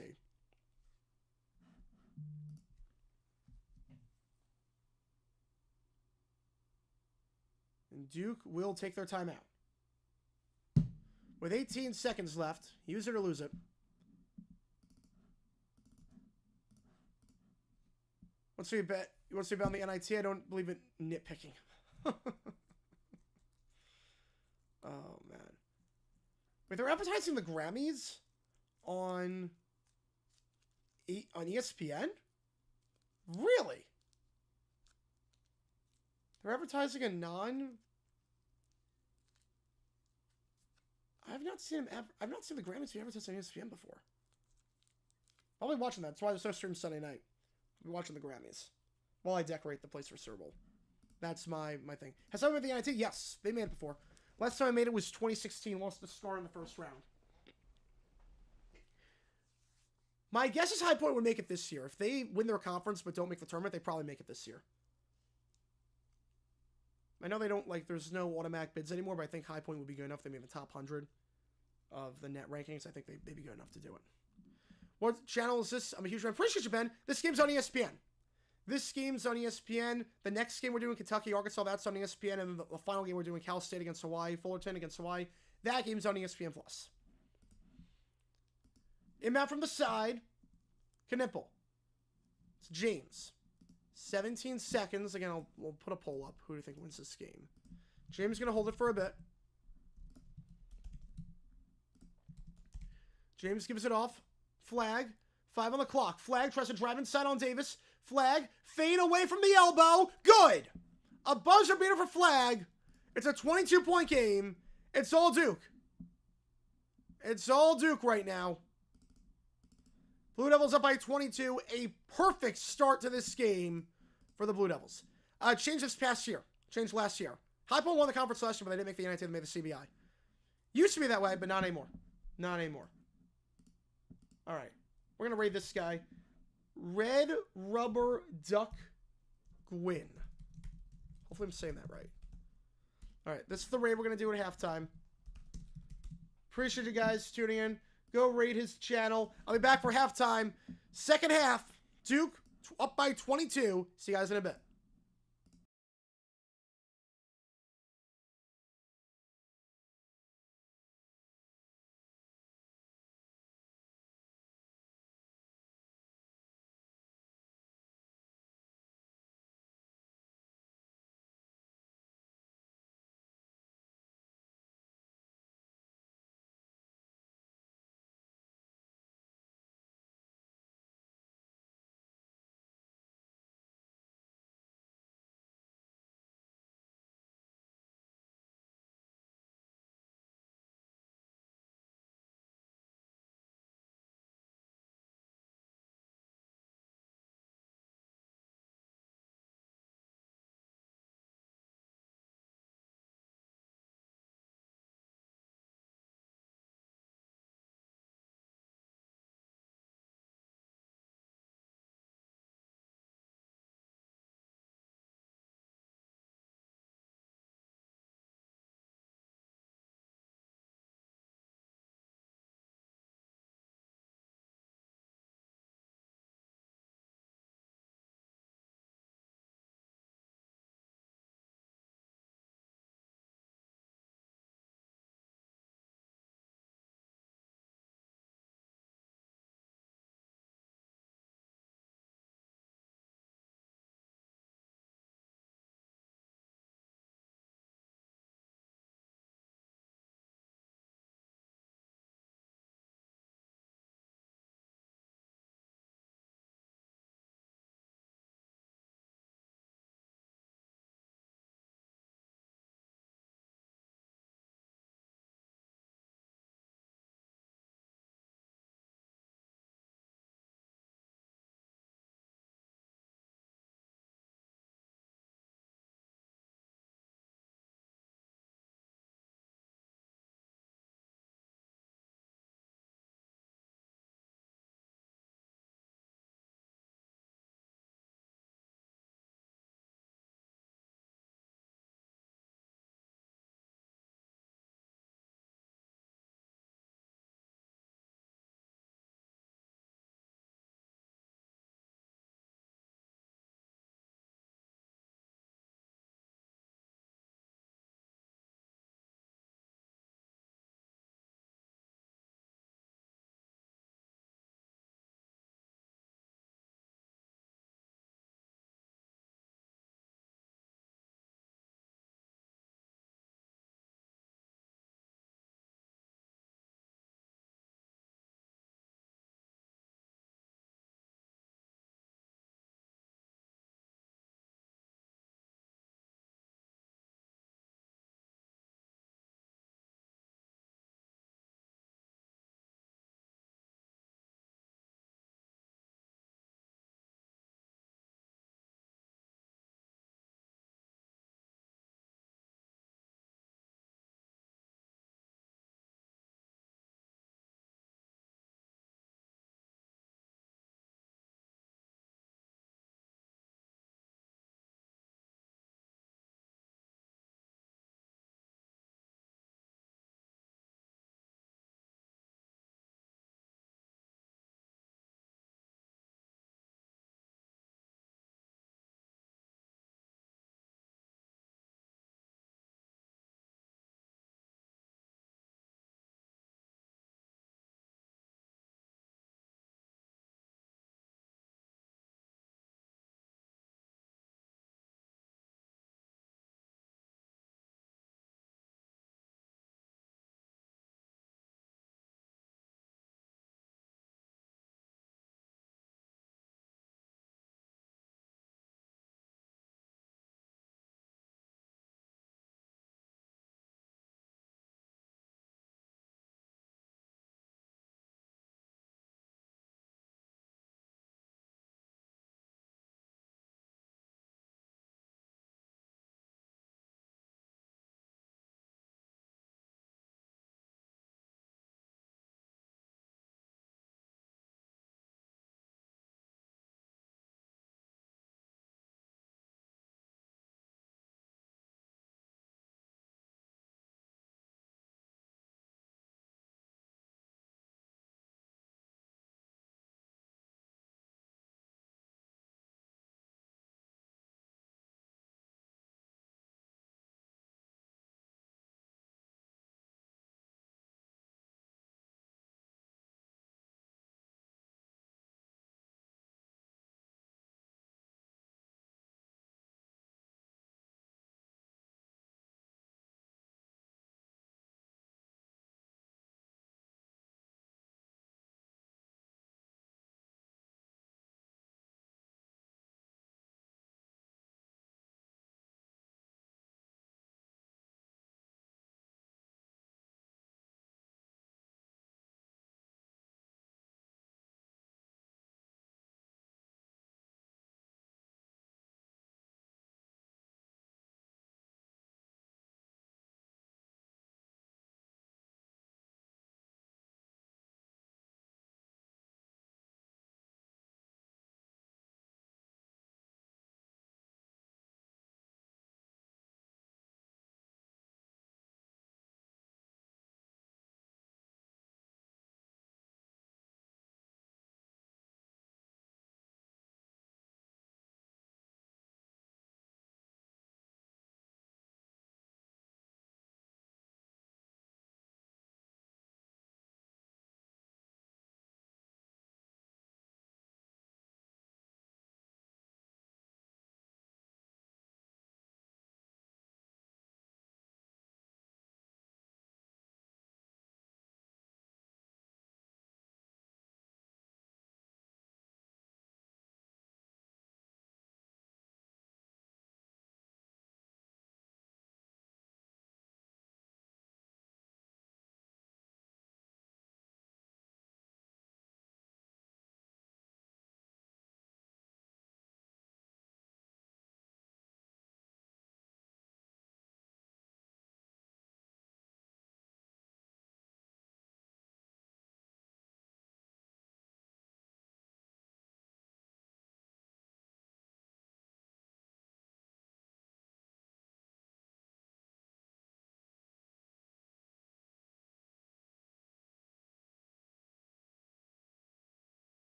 Speaker 1: And Duke will take their timeout. With 18 seconds left, use it or lose it. What's your bet? You want to say about the NIT? I don't believe in nitpicking. Oh, man. Wait, they're advertising the Grammys on ESPN? Really? They're advertising a non... I've not seen the Grammys be advertised on ESPN before. I'll be watching that. That's why they're so streamed Sunday night. I'll be watching the Grammys while I decorate the place for Super Bowl. That's my thing. Has someone made the NIT? Yes, they made it before. Last time I made it was 2016. Lost the Star in the first round. My guess is High Point would make it this year. If they win their conference but don't make the tournament, they probably make it this year. I know they don't, there's no automatic bids anymore, but I think High Point would be good enough. They made the top 100 of the net rankings. I think they'd be good enough to do it. What channel is this? I'm a huge fan. Appreciate you, Ben. This game's on ESPN. This game's on ESPN. The next game we're doing Kentucky, Arkansas, that's on ESPN. And the final game we're doing Cal State against Hawaii, Fullerton against Hawaii. That game's on ESPN+. Inbound from the side. Knipple. It's James. 17 seconds. Again, we'll put a poll up. Who do you think wins this game? James going to hold it for a bit. James gives it off. Flag. 5 on the clock. Flag tries to drive inside on Davis. Flag. Fade away from the elbow. Good. A buzzer beater for Flag. It's a 22-point game. It's all Duke. It's all Duke right now. Blue Devils up by 22. A perfect start to this game for the Blue Devils. Changed this past year. Changed last year. High Point won the conference last year, but they didn't make the NIT, they made the CBI. Used to be that way, but not anymore. Not anymore. All right. We're going to raid this guy. Red Rubber Duck Gwyn. Hopefully I'm saying that right. All right. This is the raid we're going to do at halftime. Appreciate you guys tuning in. Go raid his channel. I'll be back for halftime. Second half. Duke up by 22. See you guys in a bit.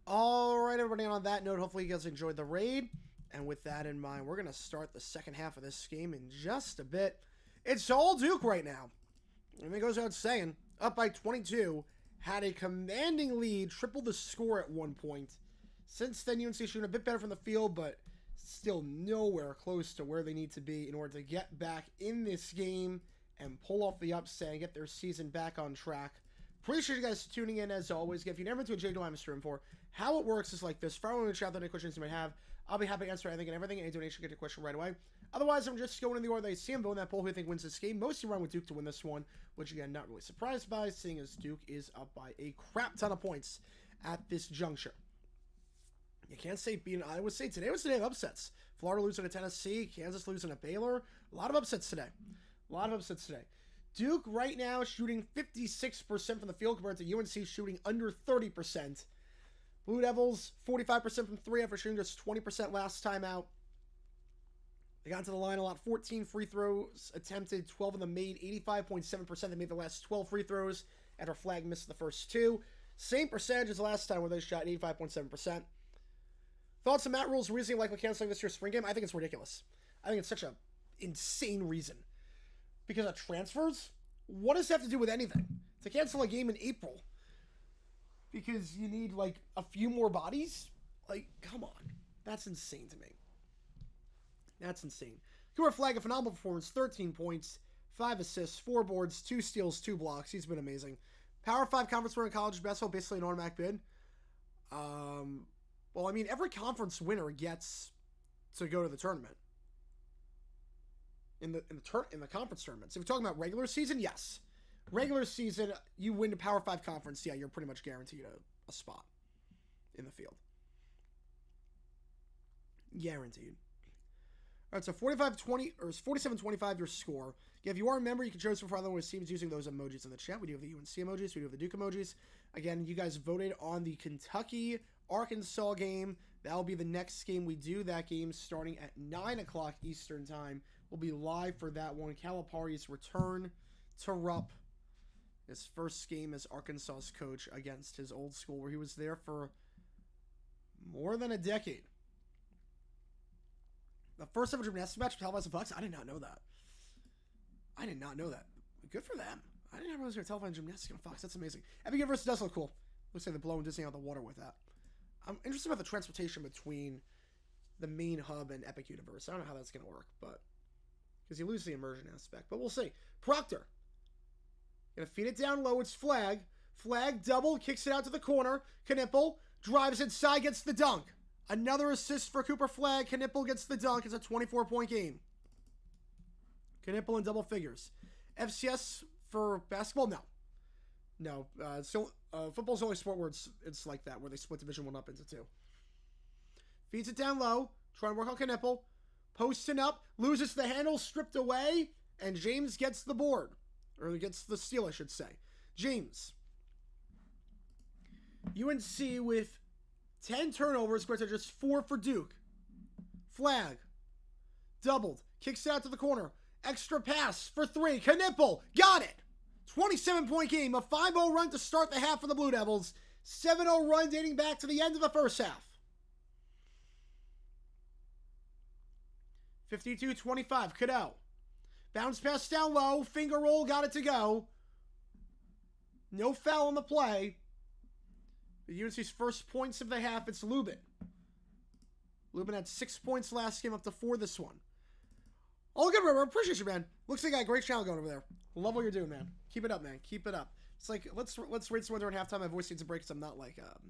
Speaker 1: All right, everybody, on that note, hopefully you guys enjoyed the raid. And with that in mind, we're going to start the second half of this game in just a bit. It's all Duke right now. And it goes without saying, up by 22, had a commanding lead, tripled the score at one point. Since then, UNC shooting a bit better from the field, but still nowhere close to where they need to be in order to get back in this game and pull off the upset and get their season back on track. Appreciate you guys tuning in as always. If you've never been to a cgiulianihpu stream for, how it works is like this. Following in the chat, any questions you might have, I'll be happy to answer anything and everything. Any donation, get your question right away. Otherwise, I'm just going in the order they see them voting that poll who I think wins this game. Mostly run with Duke to win this one, which again, not really surprised by, seeing as Duke is up by a crap ton of points at this juncture. You can't say being Iowa State. Today was the day of upsets. Florida losing to Tennessee, Kansas losing to Baylor. A lot of upsets today. Duke right now shooting 56% from the field compared to UNC shooting under 30%. Blue Devils 45% from three after shooting just 20% last time out. They got to the line a lot. 14 free throws attempted, 12 of them made. 85.7%. They made the last 12 free throws after Flag missed the first two. Same percentage as last time where they shot 85.7%. Thoughts on Matt Rule's reasoning likely canceling this year's spring game? I think it's ridiculous. I think it's such an insane reason. Because of transfers? What does that have to do with anything? To cancel a game in April? Because you need, like, a few more bodies? Like, come on. That's insane to me. That's insane. Cooper Flag, a phenomenal performance. 13 points, 5 assists, 4 boards, 2 steals, 2 blocks. He's been amazing. Power 5 conference winner in college basketball, basically an automatic bid. Well, I mean, every conference winner gets to go to the tournament. In the conference tournaments. If you're talking about regular season, yes. Regular season, you win the Power 5 conference, yeah, you're pretty much guaranteed a spot in the field. Guaranteed. All right, so 45-20 or 47-25 your score. If you are a member, you can choose from other teams using those emojis in the chat. We do have the UNC emojis. We do have the Duke emojis. Again, you guys voted on the Kentucky-Arkansas game. That'll be the next game we do. That game starting at 9 o'clock Eastern time. We'll be live for that one. Calipari's return to Rupp. His first game as Arkansas's coach against his old school, where he was there for more than a decade. The first ever gymnastics match with televised Bucks. I did not know that. Good for them. I didn't realize they were televising gymnastics on Fox. That's amazing. Epic Universe does look cool. Looks like they're blowing Disney out of the water with that. I'm interested about the transportation between the main hub and Epic Universe. I don't know how that's going to work, but because you lose the immersion aspect. But we'll see. Proctor. Going to feed it down low. It's Flag. Flag double. Kicks it out to the corner. Knipple drives inside. Gets the dunk. Another assist for Cooper Flag. Knipple gets the dunk. It's a 24-point game. Knipple in double figures. FCS for basketball? No. Football's the only sport where it's like that, where they split Division 1 up into 2. Feeds it down low. Trying to work on Knipple. Posting up. Loses the handle. Stripped away. And James gets the board. Or gets the steal, I should say. James. UNC with 10 turnovers, compared to just 4 for Duke. Flag. Doubled. Kicks it out to the corner. Extra pass for 3. Knipple. Got it. 27-point game. A 5-0 run to start the half for the Blue Devils. 7-0 run dating back to the end of the first half. 52-25. Cadeau. Bounce pass down low. Finger roll. Got it to go. No foul on the play. The UNC's first points of the half, it's Lubin. Lubin had 6 points last game, up to 4 this one. All good, River. Appreciate you, man. Looks like you got a great channel going over there. Love what you're doing, man. Keep it up, man. Keep it up. It's like, let's rate someone during halftime. My voice needs a break because I'm not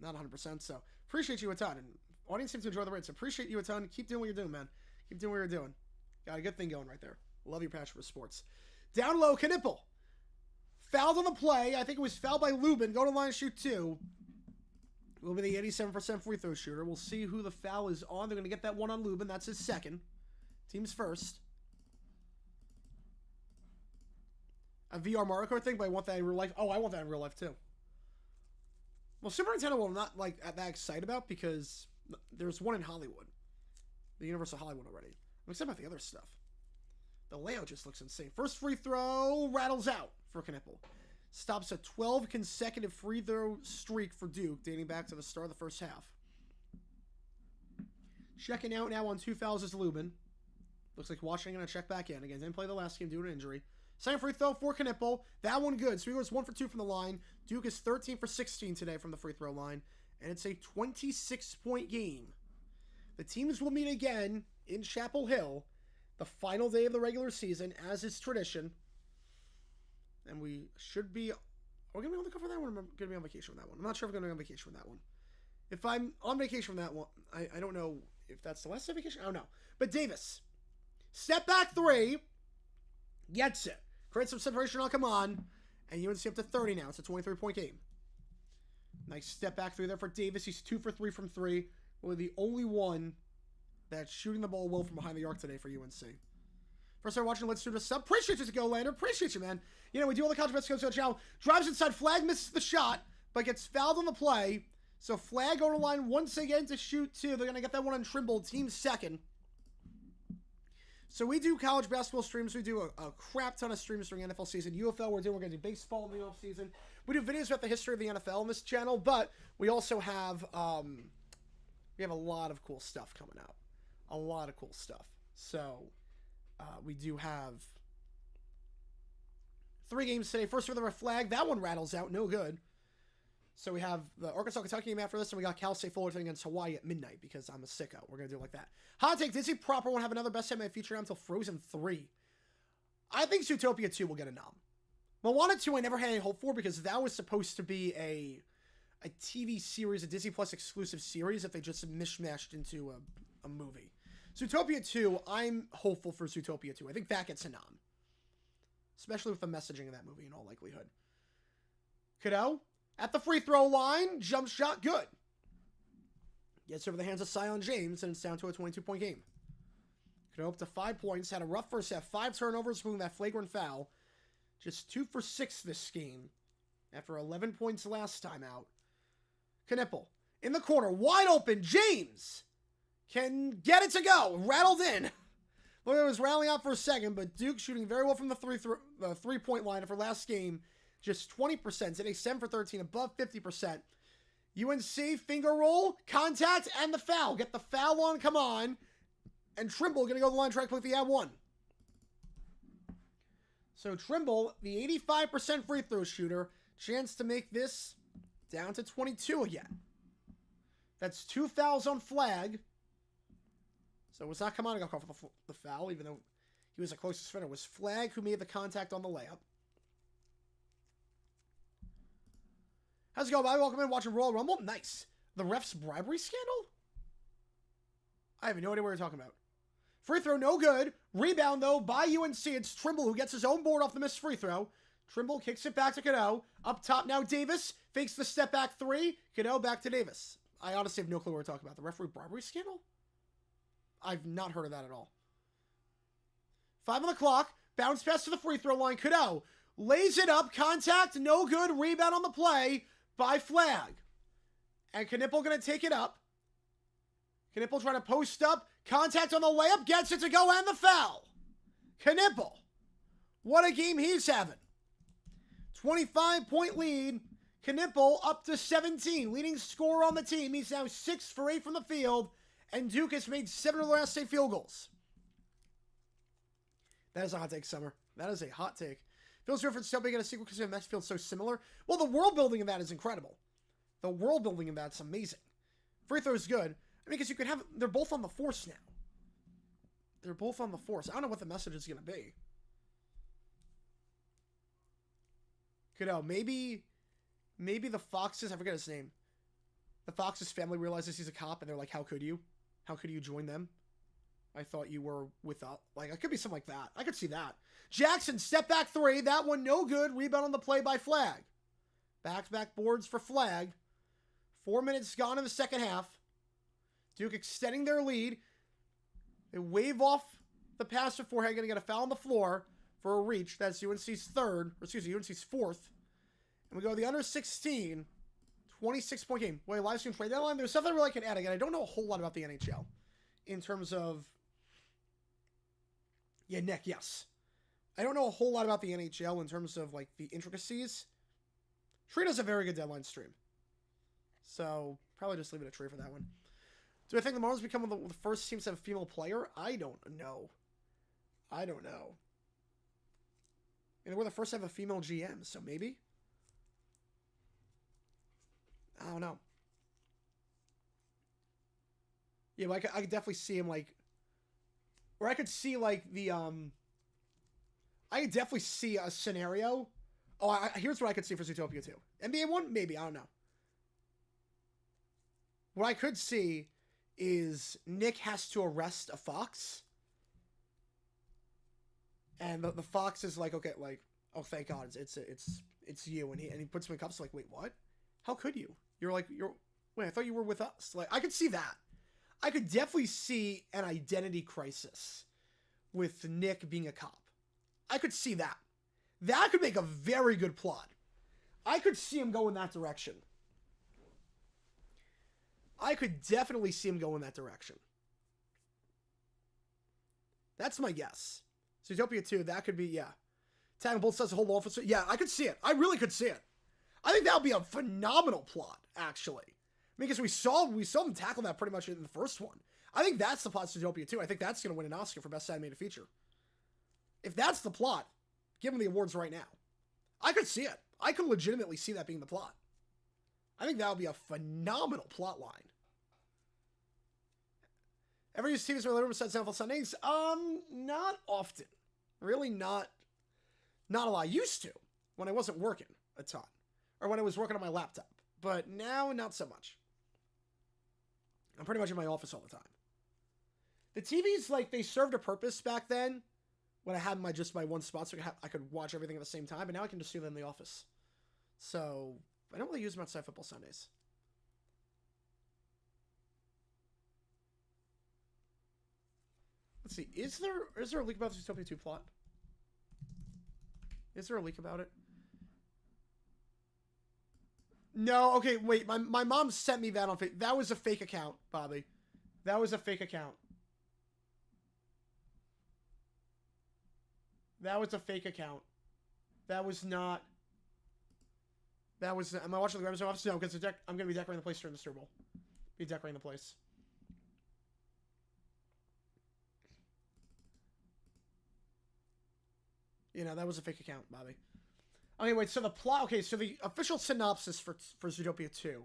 Speaker 1: not 100%. So appreciate you a ton. And audience seems to enjoy the rates. Appreciate you a ton. Keep doing what you're doing, man. Keep doing what you're doing. Got a good thing going right there. Love your passion for sports. Down low, Knipple. Fouled on the play. I think it was fouled by Lubin. Go to line, shoot 2. Will be the 87% free throw shooter. We'll see who the foul is on. They're going to get that one on Lubin. That's his second. Team's first. A VR Mario Kart thing, but I want that in real life. Oh, I want that in real life too. Well, Super Nintendo I'm not that excited about because there's one in Hollywood. The Universal Hollywood already. I'm excited about the other stuff. The layout just looks insane. First free throw rattles out for Knipple. Stops a 12 consecutive free throw streak for Duke, dating back to the start of the first half. Checking out now on 2 fouls is Lubin. Looks like Washington going to check back in. Again, didn't play the last game due to an injury. Second free throw for Knipple. That one good. So he goes 1 for 2 from the line. Duke is 13 for 16 today from the free throw line. And it's a 26-point game. The teams will meet again in Chapel Hill the final day of the regular season, as is tradition. And we should be... Are we going to be able to cover that one? Or am I going to be on vacation with that one? I'm not sure if I'm going to be on vacation with that one. If I'm on vacation from that one, I don't know if that's the last day of vacation. I don't know. But Davis. Step back 3. Gets it. Creates some separation. I'll come on. And UNC up to 30 now. It's a 23-point game. Nice step back 3 there for Davis. He's 2 for 3 from 3. Really the only one that's shooting the ball well from behind the arc today for UNC. First time watching, let's do the sub. Appreciate you to go, Lander. Appreciate you, man. You know, we do all the college basketball on the channel. Drives inside. Flag misses the shot, but gets fouled on the play. So Flag on the line once again to shoot 2. They're going to get that one on Trimble. Team second. So we do college basketball streams. We do a crap ton of streams during NFL season. UFL, we're going to do baseball in the off season. We do videos about the history of the NFL on this channel, but we also have a lot of cool stuff coming out. A lot of cool stuff. So we do have 3 games today. First for the Flag. That one rattles out. No good. So we have the Arkansas-Kentucky game after this, and we got Cal State Fullerton against Hawaii at midnight because I'm a sicko. We're going to do it like that. Hot take, Disney proper won't have another best set man feature until Frozen 3. I think Zootopia 2 will get a nom. Moana 2 I never had any hope for because that was supposed to be a TV series, a Disney Plus exclusive series that they just mishmashed into a movie. Zootopia 2, I'm hopeful for Zootopia 2. I think that gets a nom. Especially with the messaging in that movie in all likelihood. Cadeau, at the free throw line, jump shot, good. Gets over the hands of Sion James, and it's down to a 22-point game. Cadeau up to 5 points, had a rough first half, 5 turnovers, including that flagrant foul. Just 2 for 6 this game, after 11 points last time out. Knipple, in the corner, wide open, James can get it to go, rattled in. Look, it was rallying out for a second, but Duke shooting very well from the three-point line for last game. Just 20%, today 7 for 13, above 50%. UNC, finger roll, contact, and the foul. Get the foul on, come on. And Trimble going to go to the line, try to click the ad one. So Trimble, the 85% free throw shooter, chance to make this down to 22 again. That's 2 fouls on Flag. So it's not Kamani got called for the foul, even though he was the closest defender. It was Flag who made the contact on the layup. How's it going, buddy? Welcome in, watching Royal Rumble. Nice. The ref's bribery scandal? I have no idea what you're talking about. Free throw, no good. Rebound, though, by UNC. It's Trimble who gets his own board off the missed free throw. Trimble kicks it back to Cadeau. Up top now, Davis. Fakes the step back 3. Cadeau back to Davis. I honestly have no clue what we're talking about. The referee bribery scandal? I've not heard of that at all. 5 on the clock. Bounce pass to the free throw line. Cadeau lays it up. Contact, no good. Rebound on the play by Flag. And Knipple going to take it up. Knipple trying to post up. Contact on the layup. Gets it to go and the foul. Knipple. What a game he's having. 25-point lead. Knipple up to 17. Leading scorer on the team. He's now 6 for 8 from the field. And Duke has made 7 of the last 8 field goals. That is a hot take, Summer. That is a hot take. Phil's reference to making a sequel because the match feels so similar. Well, the world building in that is incredible. The world building in that's amazing. Free throw is good. I mean, because you could have... They're both on the force now. They're both on the force. I don't know what the message is going to be. Cadeau, maybe the Foxes... I forget his name. The Foxes family realizes he's a cop, and they're like, how could you? How could you join them? I thought you were with us. Like, it could be something like that. I could see that. Jackson, step back 3. That one no good. Rebound on the play by Flag. Back-to-back boards for Flag. 4 minutes gone in the second half. Duke extending their lead. They wave off the pass beforehand. Going to get a foul on the floor for a reach. That's UNC's UNC's 4th. And we go to the under 16. 26-point game. Wait, live stream trade deadline. There's something I really can add. Again, I don't know a whole lot about the NHL. In terms of... Yeah, Nick, yes. I don't know a whole lot about the NHL in terms of, like, the intricacies. Tree does a very good deadline stream. So, probably just leave it a Tree for that one. Do I think the Marlins become one of the first teams to have a female player? I don't know. And we're the first to have a female GM, so maybe? I don't know. Yeah, but I could definitely see him, like... Or I could see, like, the, I could definitely see a scenario. Oh, here's what I could see for Zootopia 2. NBA 1? Maybe. I don't know. What I could see is Nick has to arrest a fox. And the fox is like, okay, like, oh, thank God, it's you. And he puts him in cuffs, like, wait, what? How could you? Wait, I thought you were with us. Like, I could see that. I could definitely see an identity crisis with Nick being a cop. I could see that. That could make a very good plot. I could see him go in that direction. I could definitely see him go in that direction. That's my guess. Zootopia 2, that could be, yeah. Tagging both sides of the whole officer. Yeah, I could see it. I really could see it. I think that would be a phenomenal plot, actually. Because we saw them tackle that pretty much in the first one. I think that's the plot of Zootopia 2. I think that's going to win an Oscar for Best Animated Feature. If that's the plot, give them the awards right now. I could see it. I could legitimately see that being the plot. I think that would be a phenomenal plot line. Ever use TVs where the room sets down for Sundays? Not often. Really not Not a lot. I used to when I wasn't working a ton. Or when I was working on my laptop. But now, not so much. I'm pretty much in my office all the time. The TVs, like, they served a purpose back then when I had just my one spot so I could watch everything at the same time. But now I can just do them in the office. So, I don't really use them outside football Sundays. Let's see. Is there a leak about the Zootopia 2 plot? Is there a leak about it? No, okay, wait. My mom sent me that on Facebook. That was a fake account, Bobby. That was a fake account. That was a fake account. That was not... That was... Am I watching the Rams office? No, because I'm going to be decorating the place during the Super Bowl. Be decorating the place. You know, that was a fake account, Bobby. Okay, wait, so the plot... Okay, so the official synopsis for Zootopia 2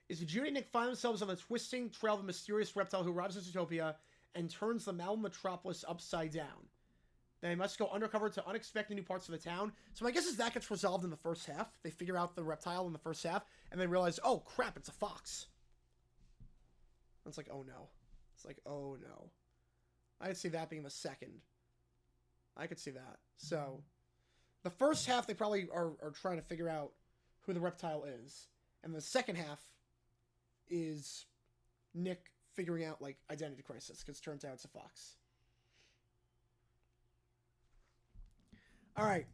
Speaker 1: is Judy and Nick find themselves on the twisting trail of a mysterious reptile who arrives in Zootopia and turns the Malvern metropolis upside down. They must go undercover to unexpected new parts of the town. So my guess is that gets resolved in the first half. They figure out the reptile in the first half, and then realize, oh, crap, it's a fox. And it's like, oh, no. It's like, oh, no. I could see that being the second. I could see that. So, the first half, they probably are trying to figure out who the reptile is. And the second half is Nick figuring out, like, identity crisis, because it turns out it's a fox. All right,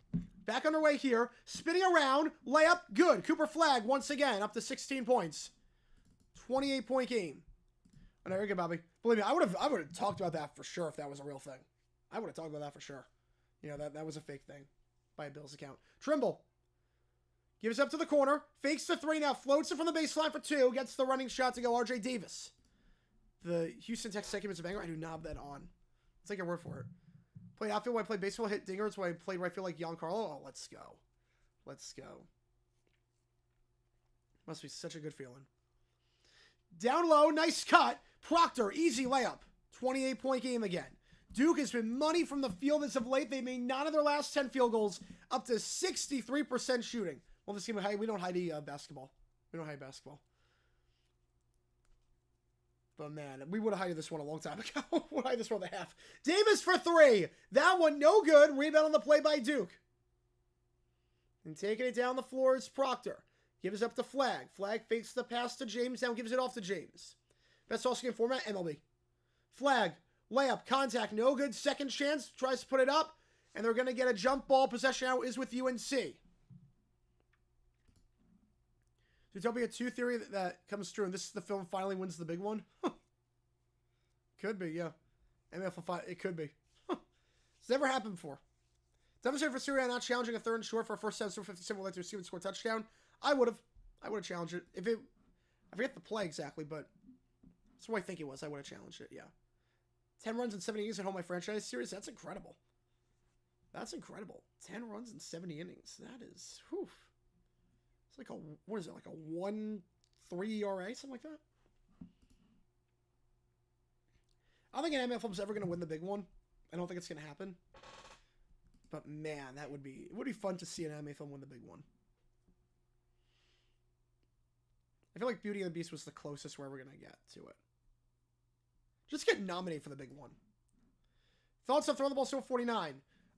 Speaker 1: back underway here. Spinning around, layup, good. Cooper Flag once again, up to 16 points. 28-point game. Oh, no, you're good, Bobby. Believe me, I would have talked about that for sure if that was a real thing. I would have talked about that for sure. You know, that was a fake thing by a Bills account. Trimble gives up to the corner, fakes the three now, floats it from the baseline for two, gets the running shot to go R.J. Davis. The Houston Texans second is a banger. I do not have that on. Let's take your word for it. Played outfield when I played baseball, hit dingers when I played right field like Giancarlo. Oh, let's go. Let's go. Must be such a good feeling. Down low, nice cut. Proctor, easy layup. 28-point game again. Duke has been money from the field as of late. They made 9 of their last 10 field goals, up to 63% shooting. Well, this game, we don't hide basketball. We don't hide basketball. But man, we would have hided this one a long time ago. Would hide this one at the half. Davis for three. That one no good. Rebound on the play by Duke. And taking it down the floor is Proctor. Gives up to Flag. Flag fakes the pass to James. Now gives it off to James. Best all game format, MLB. Flag. Layup. Contact. No good. Second chance. Tries to put it up. And they're going to get a jump ball. Possession now is with UNC. Zootopia 2 theory that comes true, and this is the film finally wins the big one. Could be, yeah. MFL5, it could be. It's never happened before. Demonstrated for Syria not challenging a third and short for a first down, so 57 would like to receive and score a touchdown. I would have challenged it. I forget the play exactly, but that's what I think it was. I would have challenged it, yeah. 10 runs in 70 innings at home, my franchise series. That's incredible. That's incredible. 10 runs in 70 innings. That is, whew. It's like what is it, like a 1.3 ERA, something like that? I don't think an MFL's ever going to win the big one. I don't think it's going to happen. But man, it would be fun to see an MFL win the big one. I feel like Beauty and the Beast was the closest we're ever going to get to it. Just get nominated for the big one. Thoughts on throwing the ball to 49?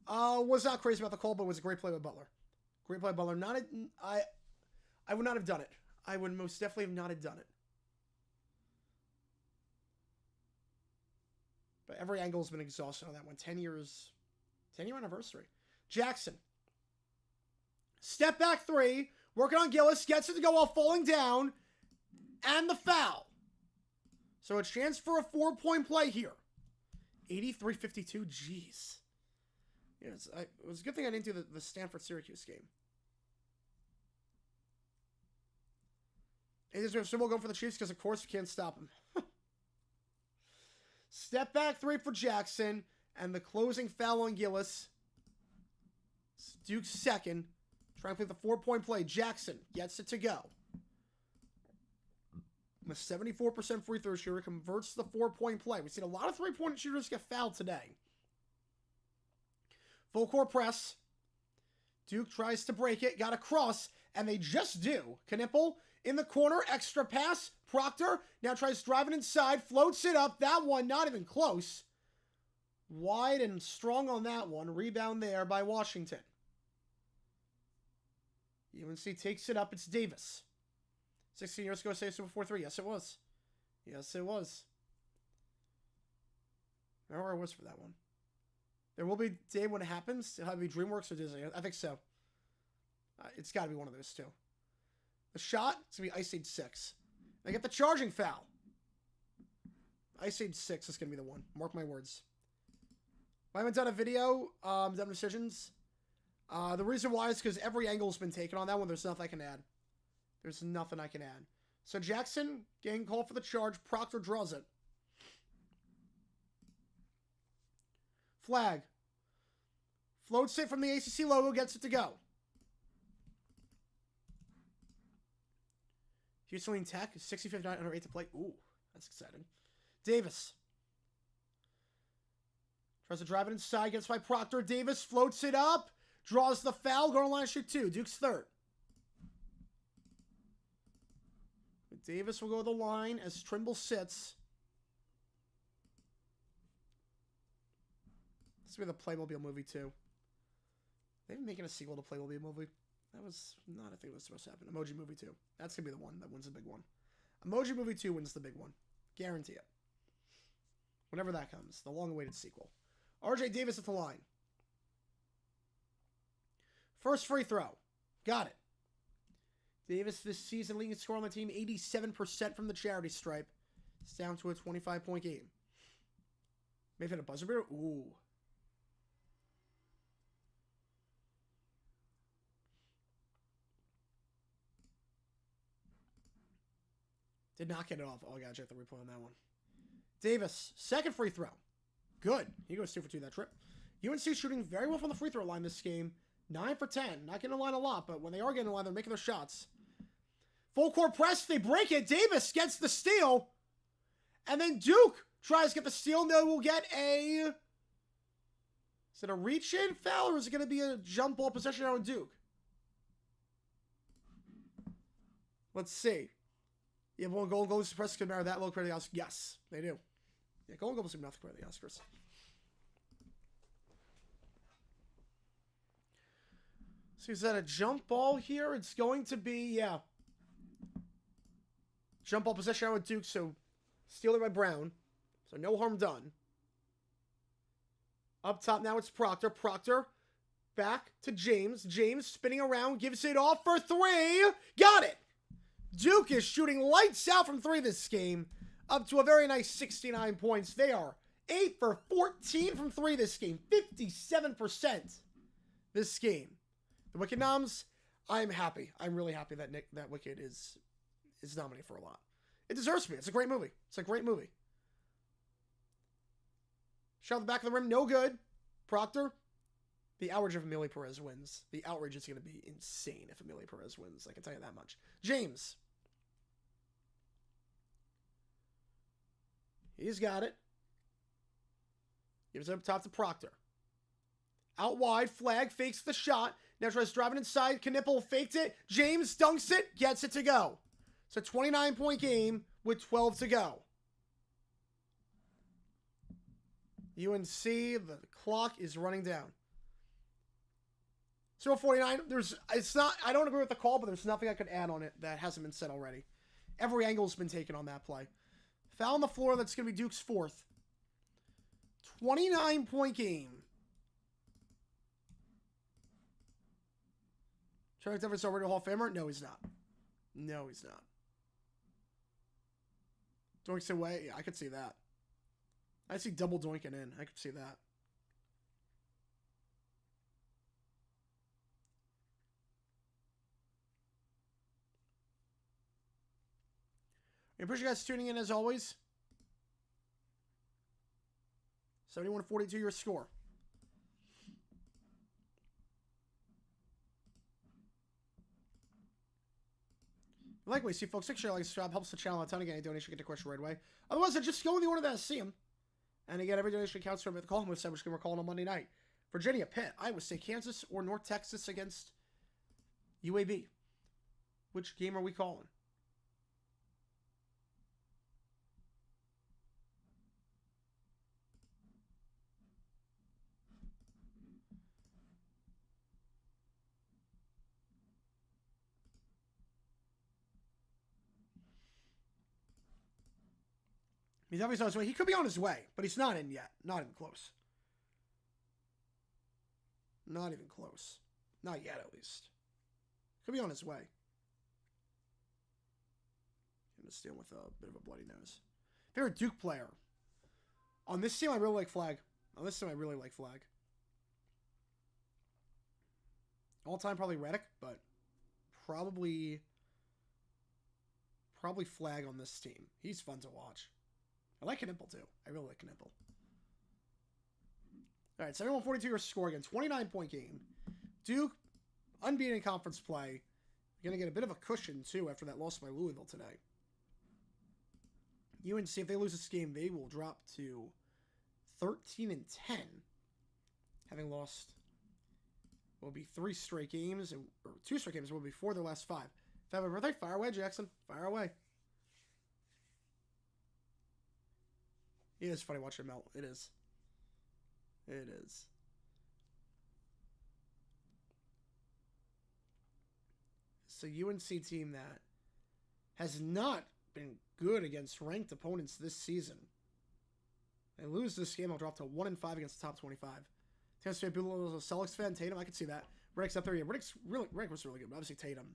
Speaker 1: Was not crazy about the call, but it was a great play by Butler. Great play by Butler. I would not have done it. I would most definitely have not have done it. But every angle has been exhausted on that one. 10-year anniversary. Jackson. Step back three. Working on Gillis. Gets it to go while falling down. And the foul. So a chance for a 4-point play here. 83-52. Jeez. Yeah, it was a good thing I didn't do the Stanford-Syracuse game. Is there still going for the Chiefs? Because, of course, we can't stop them. Step back three for Jackson. And the closing foul on Gillis. Duke's second. Trying to play the 4-point play. Jackson gets it to go. A 74% free throw shooter converts the 4-point play. We've seen a lot of 3-point shooters get fouled today. Full court press. Duke tries to break it, got a cross, and they just do. Knipple in the corner, extra pass. Proctor now tries driving inside, floats it up. That one not even close. Wide and strong on that one. Rebound there by Washington. UNC takes it up. It's Davis. 16 years ago, State Super 4-3. Yes, it was. Yes, it was. I remember where I was for that one. There will be a day when it happens. It'll have to be DreamWorks or Disney. I think so. It's got to be one of those two. The shot, it's going to be Ice Age 6. They get the charging foul. Ice Age 6 is going to be the one. Mark my words. I haven't done a video, done decisions. The reason why is because every angle's been taken on that one. There's nothing I can add. There's nothing I can add. So Jackson getting called for the charge. Proctor draws it. Flag. Floats it from the ACC logo, gets it to go. Houston Tech, 65 under 8 to play. Ooh, that's exciting. Davis. Tries to drive it inside, gets by Proctor. Davis floats it up, draws the foul, going to line shoot 2. Duke's third. Davis will go to the line as Trimble sits. This will be the Playmobil movie, too. They've been making a sequel to Playmobil movie. That was not a thing that was supposed to happen. Emoji Movie 2. That's going to be the one that wins the big one. Emoji Movie 2 wins the big one. Guarantee it. Whenever that comes. The long-awaited sequel. RJ Davis at the line. First free throw. Got it. Davis this season leading scorer on the team. 87% from the charity stripe. It's down to a 25-point game. May have hit a buzzer beater. Ooh. Did not get it off. Oh, I gotta check the replay on that one. Davis, second free throw. Good. He goes 2 for 2 that trip. UNC shooting very well from the free throw line this game. 9 for 10. Not getting a line a lot, but when they are getting a line, they're making their shots. Full court press. They break it. Davis gets the steal. And then Duke tries to get the steal. No, we'll get a... Is it a reach-in foul, or is it going to be a jump ball possession out of Duke? Let's see. Yeah, well, Golden Globes press can marry that low credit the Oscars. Yes, they do. Yeah, Golden Globes do nothing credit the Oscars. So is that a jump ball here? It's going to be, yeah. Jump ball possession out with Duke, so steal it by Brown. So no harm done. Up top now it's Proctor. Proctor back to James. James spinning around, gives it off for 3. Got it! Duke is shooting lights out from 3 this game, up to a very nice 69 points. They are 8 for 14 from 3 this game, 57% this game. The Wicked Noms, I'm happy. I'm really happy that that Wicked is nominated for a lot. It deserves to be. It's a great movie. It's a great movie. Shot the back of the rim, no good. Proctor. The outrage if Amelia Perez wins. The outrage is going to be insane if Amelia Perez wins. I can tell you that much. James. He's got it. Gives it up top to Proctor. Out wide, flag, fakes the shot. Now tries driving inside. Knipple faked it. James dunks it, gets it to go. It's a 29-point game with 12 to go. UNC, the clock is running down. 0-49. I don't agree with the call, but there's nothing I could add on it that hasn't been said already. Every angle's been taken on that play. Foul on the floor, that's going to be Duke's 4th. 29-point game. Charlie Denver's already a Hall of Famer? No, he's not. No, he's not. Doinks away? Yeah, I could see that. I see double doinking in. I could see that. I appreciate you guys tuning in as always. 71-42 your score. Likewise, see folks, 6 share, like, subscribe, helps the channel a ton. Again, any donation, get the question right away. Otherwise, I just go in the order that I see them. And again, every donation counts for me. The call him with 7, which we're calling on Monday night. Virginia, Pitt, Iowa State, Kansas, or North Texas against UAB. Which game are we calling? He's obviously on his way. He could be on his way, but he's not in yet. Not even close. Not even close. Not yet, at least. Could be on his way. I'm just dealing with a bit of a bloody nose. Favorite Duke player. On this team, I really like Flag. On this team, I really like Flag. All time, probably Reddick, but probably Flag on this team. He's fun to watch. I like Knipple, too. I really like Knipple. All right, 71-42 your score again. 29-point game. Duke, unbeaten in conference play. Going to get a bit of a cushion, too, after that loss by Louisville today. UNC, if they lose this game, they will drop to 13-10. Having lost, will be 3 straight games, or 2 straight games, will be 4 of their last 5. Happy birthday. Fire away, Jackson. Fire away. It is funny watching him melt. It is. It is. It's a UNC team that has not been good against ranked opponents this season. They lose this game, they'll drop to 1-5 against the top 25. Tatum State Bula is a Celtics fan. Tatum, I can see that. Reddick's up there. Yeah, Reddick was really good. But obviously Tatum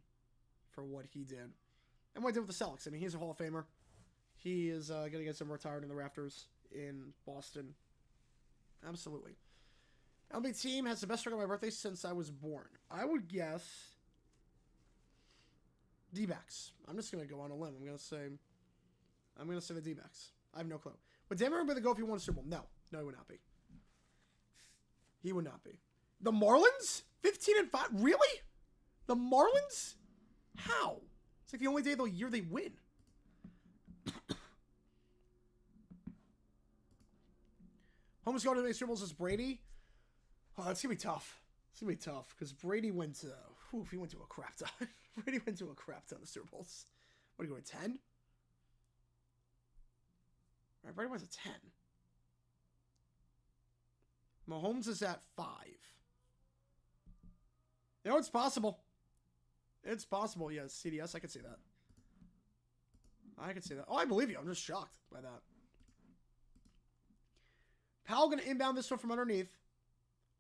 Speaker 1: for what he did. And what he did with the Celtics. I mean, he's a Hall of Famer. He is going to get some retired in the rafters in Boston. Absolutely. LB team has the best record on my birthday since I was born. I would guess D-backs. I'm just going to go on a limb. I'm going to say the D-backs. I have no clue. Would Dan Marino be the GOAT if he won a Super Bowl? No. No, he would not be. He would not be. The Marlins? 15-5? Really? The Marlins? How? It's like the only day of the year they win. Holmes going to the Super Bowls is Brady. Oh, that's going to be tough. It's going to be tough because Brady went to... he went to a crap ton. Brady went to a crap ton of Super Bowls. What are you going to 10? All right, Brady went to 10. Mahomes is at 5. You know, it's possible. It's possible. Yeah, CDS, I could see that. I could see that. Oh, I believe you. I'm just shocked by that. Powell going to inbound this one from underneath.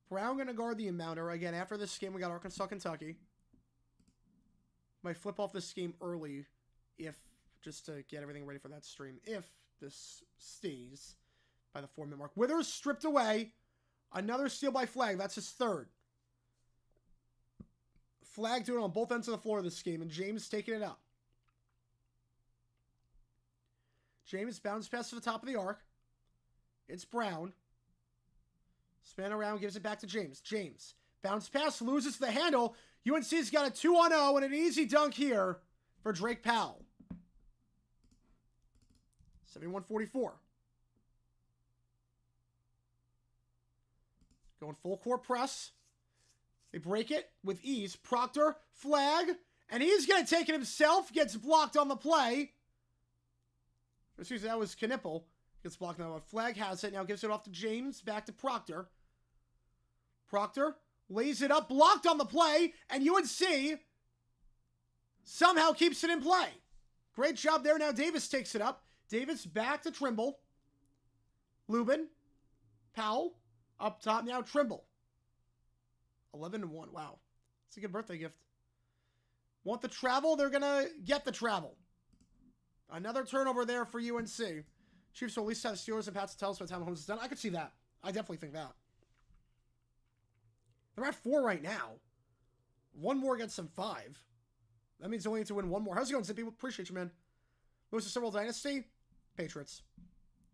Speaker 1: Brown going to guard the inbounder. Again, after this game, we got Arkansas, Kentucky. Might flip off this game early just to get everything ready for that stream, if this stays by the 4-minute mark. Withers stripped away. Another steal by Flag. That's his third. Flag doing it on both ends of the floor of this game, and James taking it up. James bounce pass to the top of the arc. It's Brown. Span around, gives it back to James. James. Bounce pass, loses the handle. UNC's got a 2-on-0 and an easy dunk here for Drake Powell. 71-44. Going full court press. They break it with ease. Proctor, Flag, and he's going to take it himself. Gets blocked on the play. Excuse me, that was Knipple. Gets blocked now. Flag has it. Now gives it off to James. Back to Proctor. Proctor lays it up. Blocked on the play. And UNC somehow keeps it in play. Great job there. Now Davis takes it up. Davis back to Trimble. Lubin. Powell. Up top now, Trimble. 11-1. Wow. It's a good birthday gift. Want the travel? They're going to get the travel. Another turnover there for UNC. Chiefs will at least have Steelers and Pats to tell us what time Mahomes is done. I could see that. I definitely think that. They're at 4 right now. One more against them 5. That means they only need to win one more. How's it going, Zippy? Appreciate you, man. Lose to Super Bowl Dynasty? Patriots.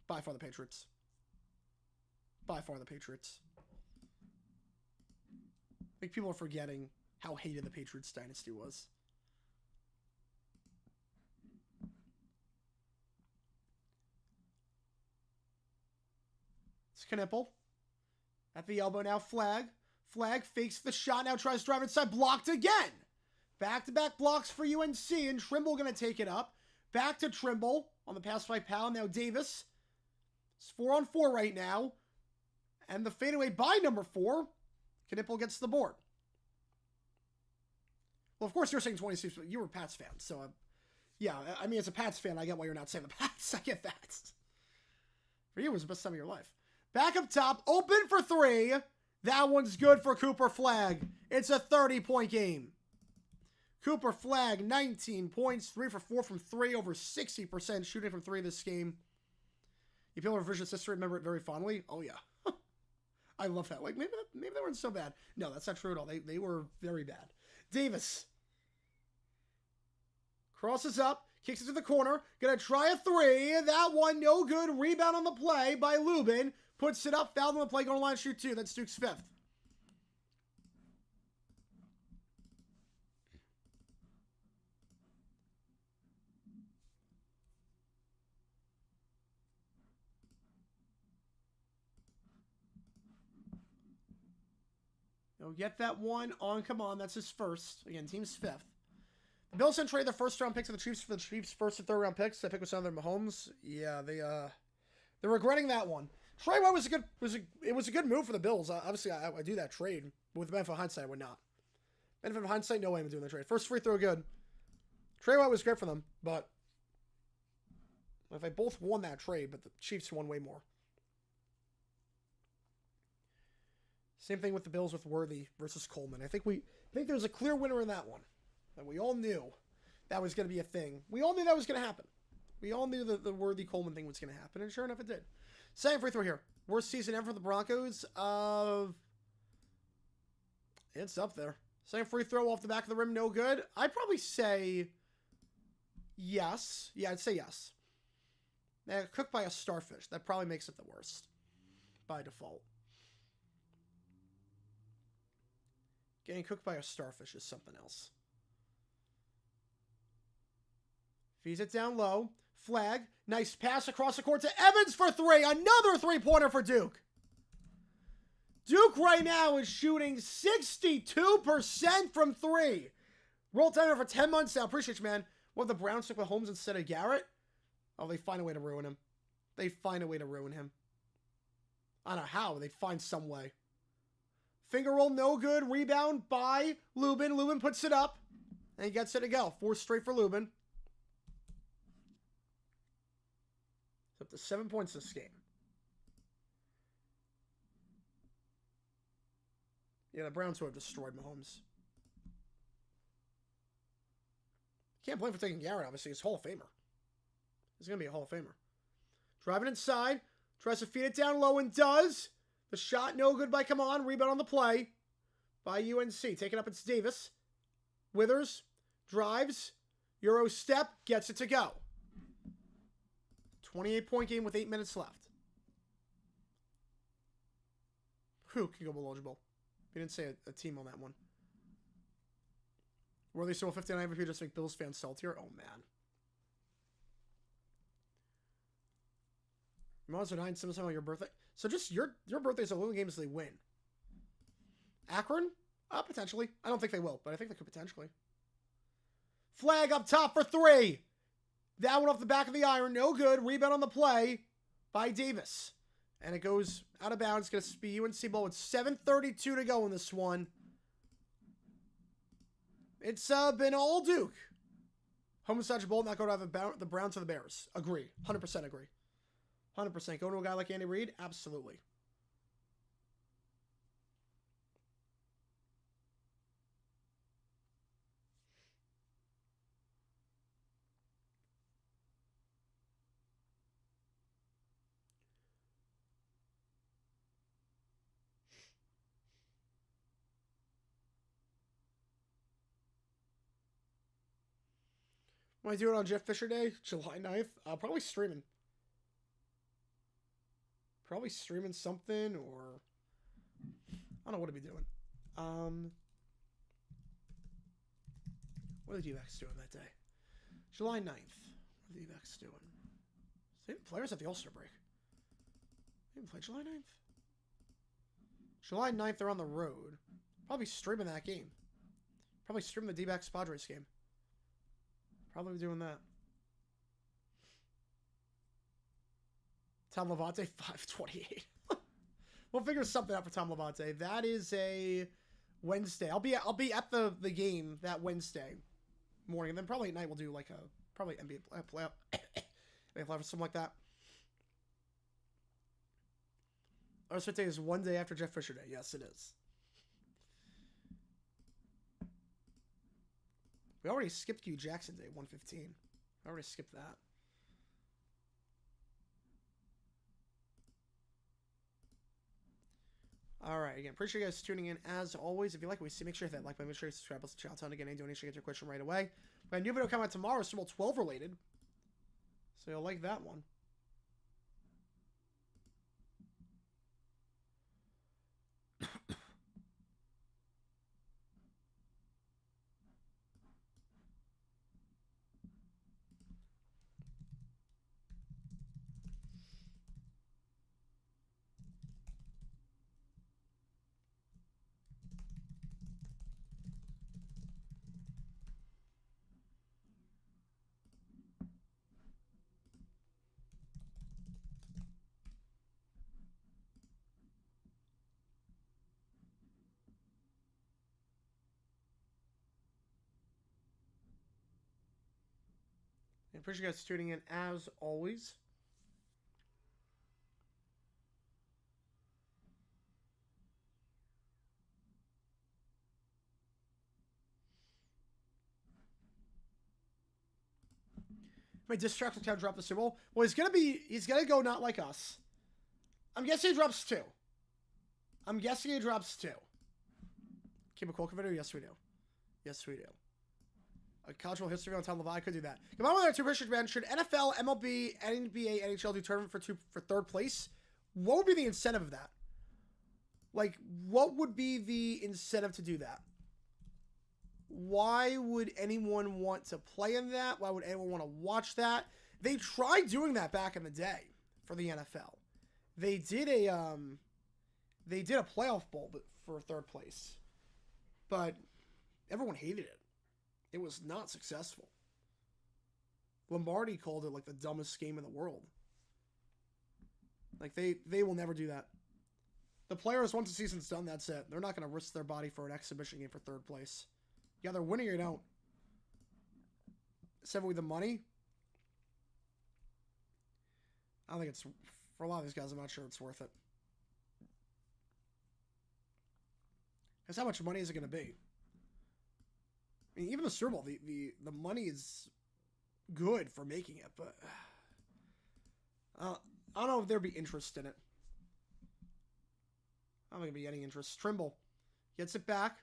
Speaker 1: By far the Patriots. By far the Patriots. I think people are forgetting how hated the Patriots dynasty was. It's Knipple. At the elbow now, Flag. Flag fakes the shot, now tries to drive inside, blocked again. Back-to-back blocks for UNC, and Trimble going to take it up. Back to Trimble on the pass by Powell. Now Davis. It's 4-on-4 right now. And the fadeaway by number 4. Knipple gets the board. Well, of course, you're saying 26, but you were a Pats fan. So, yeah, I mean, as a Pats fan, I get why you're not saying the Pats. I get that. For you, it was the best time of your life. Back up top, open for 3. That one's good for Cooper Flag. It's a 30-point game. Cooper Flag, 19 points, 3 for 4 from 3, over 60% shooting from 3 this game. You people with Revisionist history remember it very fondly? Oh, yeah. I love that. Like, maybe they weren't so bad. No, that's not true at all. They were very bad. Davis. Crosses up, kicks it to the corner. Gonna try a 3. That one, no good. Rebound on the play by Lubin. Puts it up, fouled on the play, going to line, shoot 2. That's Duke's 5th. He'll get that one on. Come on, that's his first. Again, team's 5th. The Bills didn't trade their first-round picks to the Chiefs for the Chiefs' first and third-round picks. That pick was on their Mahomes. Yeah, they're regretting that one. Trey White was a good move for the Bills. Obviously, I do that trade, but with the benefit of hindsight, I would not. Benefit of hindsight, no way I'm doing the trade. First free throw, good. Trey White was great for them, but if they both won that trade, but the Chiefs won way more. Same thing with the Bills with Worthy versus Coleman. I think there's a clear winner in that one. And we all knew that was going to be a thing. We all knew that was going to happen. We all knew that the Worthy Coleman thing was going to happen, and sure enough, it did. Second free throw here. Worst season ever for the Broncos. It's up there. Second free throw off the back of the rim, no good. I'd probably say yes. Yeah, I'd say yes. Cooked by a starfish. That probably makes it the worst by default. Getting cooked by a starfish is something else. Feeds it down low. Flag. Nice pass across the court to Evans for 3. Another three-pointer for Duke. Duke right now is shooting 62% from 3. Roll timer for 10 months now. Appreciate you, man. What, the Browns took with Holmes instead of Garrett? Oh, they find a way to ruin him. They find a way to ruin him. I don't know how. They find some way. Finger roll, no good. Rebound by Lubin. Lubin puts it up. And he gets it to go. 4 straight for Lubin. It's up to 7 points this game. Yeah, the Browns would have destroyed Mahomes. Can't blame for taking Garrett, obviously. He's Hall of Famer. He's going to be a Hall of Famer. Driving inside. Tries to feed it down low and does. The shot, no good by Come On. Rebound on the play by UNC. Taking up, it's Davis. Withers. Drives. Euro step. Gets it to go. 28-point game with 8 minutes left. Who can go eligible? We didn't say a team on that one. Were they still 59 MVP just make Bills fans saltier? Oh, man. Monster 9, sometime on your birthday. So just your birthday's the only games they win. Akron? Potentially. I don't think they will, but I think they could potentially. Flag up top for 3. That one off the back of the iron. No good. Rebound on the play by Davis. And it goes out of bounds. It's going to be UNC ball with 7:32 to go in this one. It's been all Duke. Homosexual Bowl not going to have the Browns or the Bears. Agree. 100% agree. 100%. Going to a guy like Andy Reid? Absolutely. When I do it on Jeff Fisher Day, July 9th, probably streaming. Probably streaming something, or I don't know what I'd be doing. What are the D-backs doing that day? July 9th. What are the D-backs doing? They didn't players at the All-Star break. They didn't play July 9th. July 9th, they're on the road. Probably streaming that game. Probably streaming the D-backs Padres game. Probably doing that. Tom Levante, 528. We'll figure something out for Tom Levante. That is a Wednesday. I'll be at the game that Wednesday morning, and then probably at night we'll do like a probably NBA playoff, NBA playoff or something like that. Our birthday is one day after Jeff Fisher Day. Yes, it is. We already skipped Hugh Jackson Day, 115. I already skipped that. All right, again, appreciate you guys tuning in as always. If you like what we see, make sure you hit that like button, make sure you subscribe, plus the channel. Again, any donation, get your question right away. We have a new video coming out tomorrow, Super Bowl 12 related. So you'll like that one. I appreciate you guys tuning in as always. My distracted town drop the Super Bowl. Well, he's gonna go not like us. I'm guessing he drops 2. Keep a cool video? Yes, we do. Yes, we do. A cultural history on Tom Levine. I could do that. Come on with our 2 Richard man. Should NFL, MLB, NBA, NHL do tournament for 3rd place? What would be the incentive of that? Like, what would be the incentive to do that? Why would anyone want to play in that? Why would anyone want to watch that? They tried doing that back in the day for the NFL. They did a playoff bowl for 3rd place, but everyone hated it. It was not successful. Lombardi called it like the dumbest game in the world. Like they will never do that. The players, once the season's done, that's it. They're not going to risk their body for an exhibition game for 3rd place. You either win or you don't. Except with the money, I don't think it's, for a lot of these guys, I'm not sure it's worth it. Because how much money is it going to be? I mean, even the Super Bowl, the money is good for making it, but I don't know if there'd be interest in it. I don't think there'd be any interest. Trimble gets it back.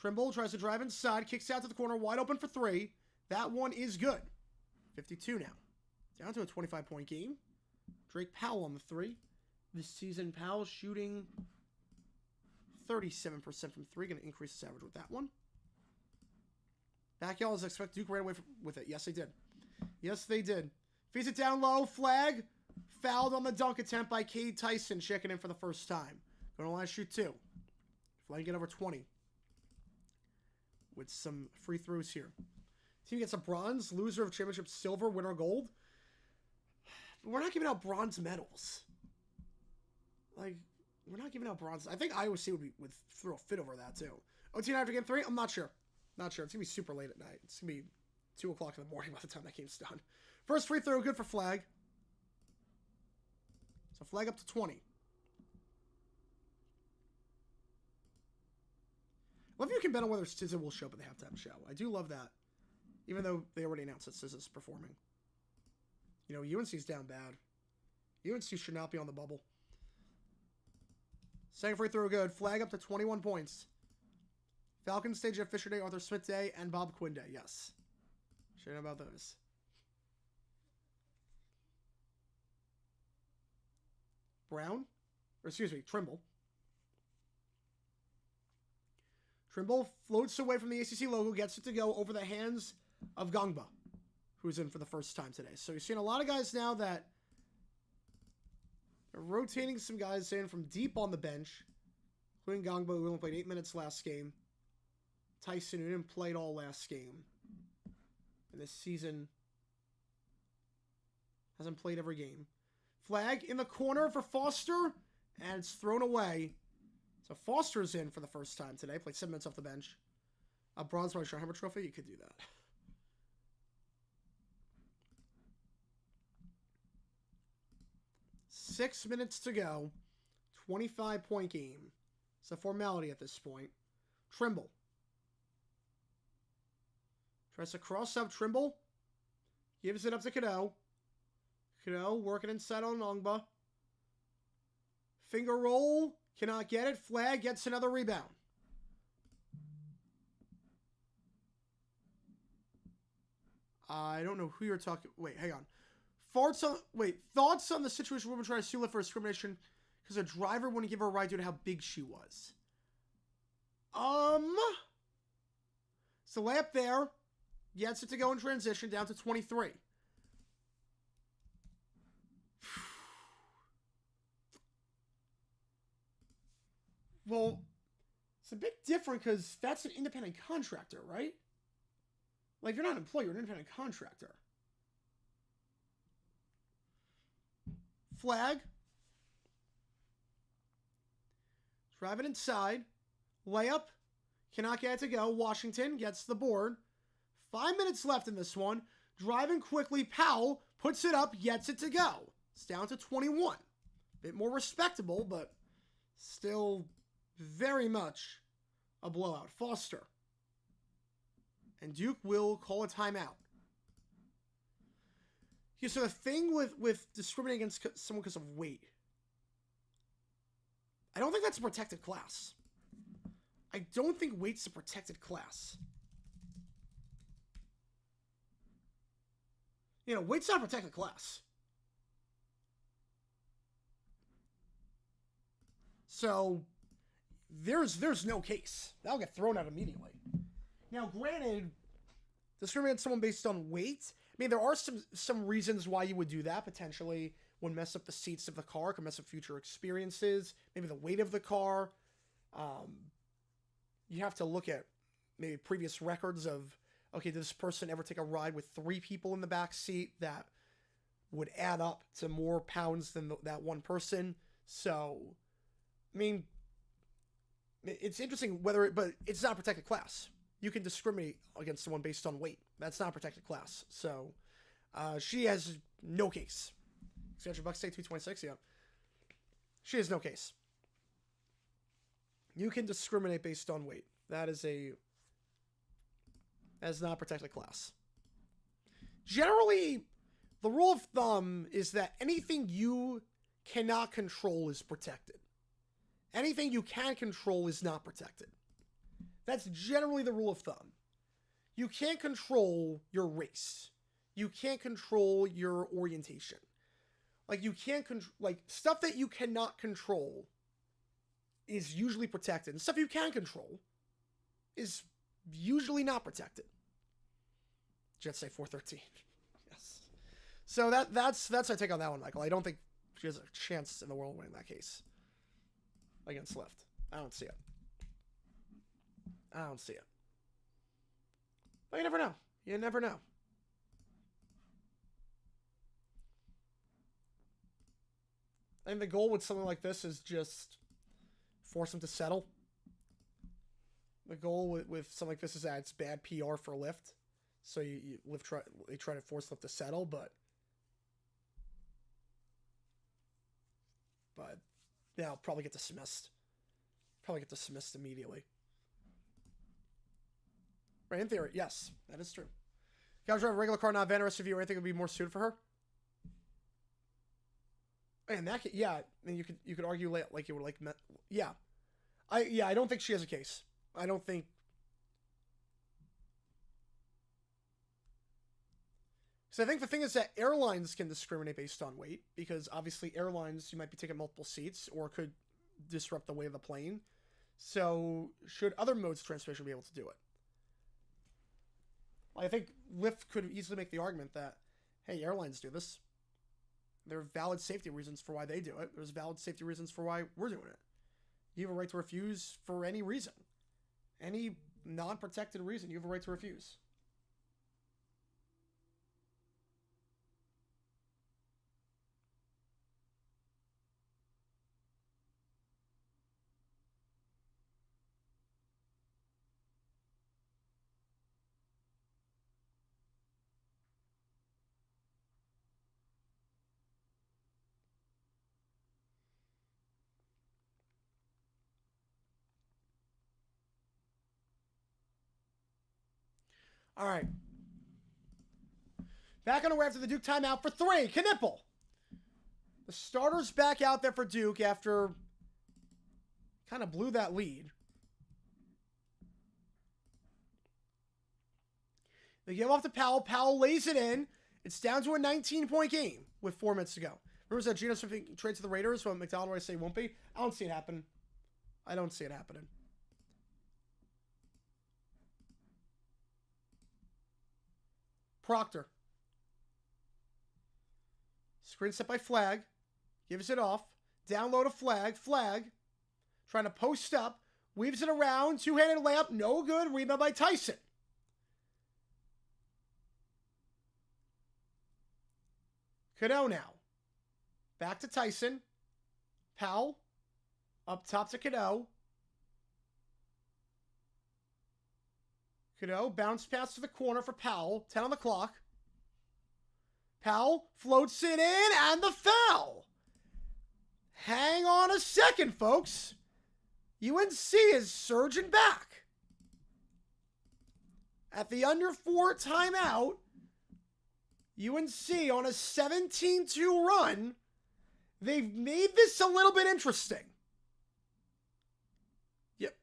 Speaker 1: Trimble tries to drive inside, kicks out to the corner, wide open for 3. That one is good. 52 now. Down to a 25-point game. Drake Powell on the 3. This season, Powell shooting 37% from 3. Going to increase his average with that one. Backyard is expect Duke right away with it. Yes, they did. Yes, they did. Feeds it down low. Flag. Fouled on the dunk attempt by Cade Tyson, checking in for the first time. Going to line shoot 2. Flag get over 20. With some free throws here. Team gets a bronze. Loser of championship silver. Winner gold. But we're not giving out bronze medals. Like, we're not giving out bronze. I think Iowa State would throw a fit over that too. OT after game 3? I'm not sure. Not sure. It's going to be super late at night. It's going to be 2 o'clock in the morning by the time that game's done. First free throw, good for Flag. So Flag up to 20. Love you can bet on whether SZA will show up at the halftime show. I do love that. Even though they already announced that SZA's performing. You know, UNC's down bad. UNC should not be on the bubble. Second free throw good. Flag up to 21 points. Falcons Day, Jeff Fisher Day, Arthur Smith Day, and Bob Quinn Day. Yes. Should know about those. Brown. Or excuse me, Trimble. Trimble floats away from the ACC logo, gets it to go over the hands of Gongba, who's in for the first time today. So you're seeing a lot of guys now that are rotating some guys in from deep on the bench including Gongbo, who only played 8 minutes last game. Tyson, who didn't play at all last game. And this season hasn't played every game. Flag in the corner for Foster, and it's thrown away. So Foster's in for the first time today. Played 7 minutes off the bench. A bronze medal Hammer Trophy, you could do that. Six minutes to go. 25-point game. It's a formality at this point. Trimble. Tries to cross up Trimble. Gives it up to Kado. Kado working inside on Ongba. Finger roll. Cannot get it. Flag gets another rebound. I don't know who you're talking... Wait, hang on. Thoughts on the situation where women try to sue her for discrimination because a driver wouldn't give her a ride due to how big she was. So layup there. Gets it to go in transition down to 23. Well, it's a bit different because that's an independent contractor, right? Like, if you're not an employee, you're an independent contractor. Flag. Drive it inside. Layup. Cannot get it to go. Washington gets the board. 5 minutes left in this one. Driving quickly. Powell puts it up. Gets it to go. It's down to 21. Bit more respectable, but still very much a blowout. Foster. And Duke will call a timeout. Yeah, so the thing with discriminating against someone because of weight, I don't think that's a protected class. I don't think weight's a protected class. You know, weight's not a protected class. So there's no case. That'll get thrown out immediately. Now, granted, discriminating someone based on weight, I mean, there are some reasons why you would do that. Potentially would mess up the seats of the car, could mess up future experiences, maybe the weight of the car. You have to look at maybe previous records of, okay, did this person ever take a ride with 3 people in the back seat that would add up to more pounds than that one person? So, I mean, it's interesting but it's not a protected class. You can discriminate against someone based on weight. That's not a protected class. So, she has no case. $600 say 226, yeah. She has no case. You can discriminate based on weight. That is not a protected class. Generally, the rule of thumb is that anything you cannot control is protected. Anything you can control is not protected. That's generally the rule of thumb. You can't control your race. You can't control your orientation. Like, you can't stuff that you cannot control is usually protected. And stuff you can control is usually not protected. Jets say 413. Yes. So that's my take on that one, Michael. I don't think she has a chance in the world winning that case against Lyft. I don't see it. But you never know. You never know. I think the goal with something like this is just force them to settle. The goal with something like this is that it's bad PR for Lyft. So they try to force Lyft to settle, but yeah, I'll probably get dismissed. Immediately. Right, in theory, yes, that is true. Guys drive a regular car, not van or SUV or anything would be more suited for her. And that, yeah, and you could argue like it would yeah. I don't think she has a case. I don't think. So I think the thing is that airlines can discriminate based on weight because obviously airlines, you might be taking multiple seats or could disrupt the way of the plane. So should other modes of transportation be able to do it? I think Lyft could easily make the argument that, hey, airlines do this. There are valid safety reasons for why they do it. There's valid safety reasons for why we're doing it. You have a right to refuse for any reason. Any non-protected reason, you have a right to refuse. All right. Back on the way after the Duke timeout for 3. Knipple. The starter's back out there for Duke after kind of blew that lead. They give off to Powell. Powell lays it in. It's down to a 19-point game with 4 minutes to go. Remember that Geno Smith trade to the Raiders, so McDonald always say won't be? I don't see it happen. I don't see it happening. Proctor. Screen set by Flag. Gives it off. Download a Flag. Flag. Trying to post up. Weaves it around. Two-handed layup. No good. Rebound by Tyson. Cadeau now. Back to Tyson. Powell. Up top to Cadeau. Cadeau, bounce pass to the corner for Powell. 10 on the clock. Powell floats it in, and the foul. Hang on a second, folks. UNC is surging back. At the under 4 timeout, UNC on a 17-2 run. They've made this a little bit interesting. Yep.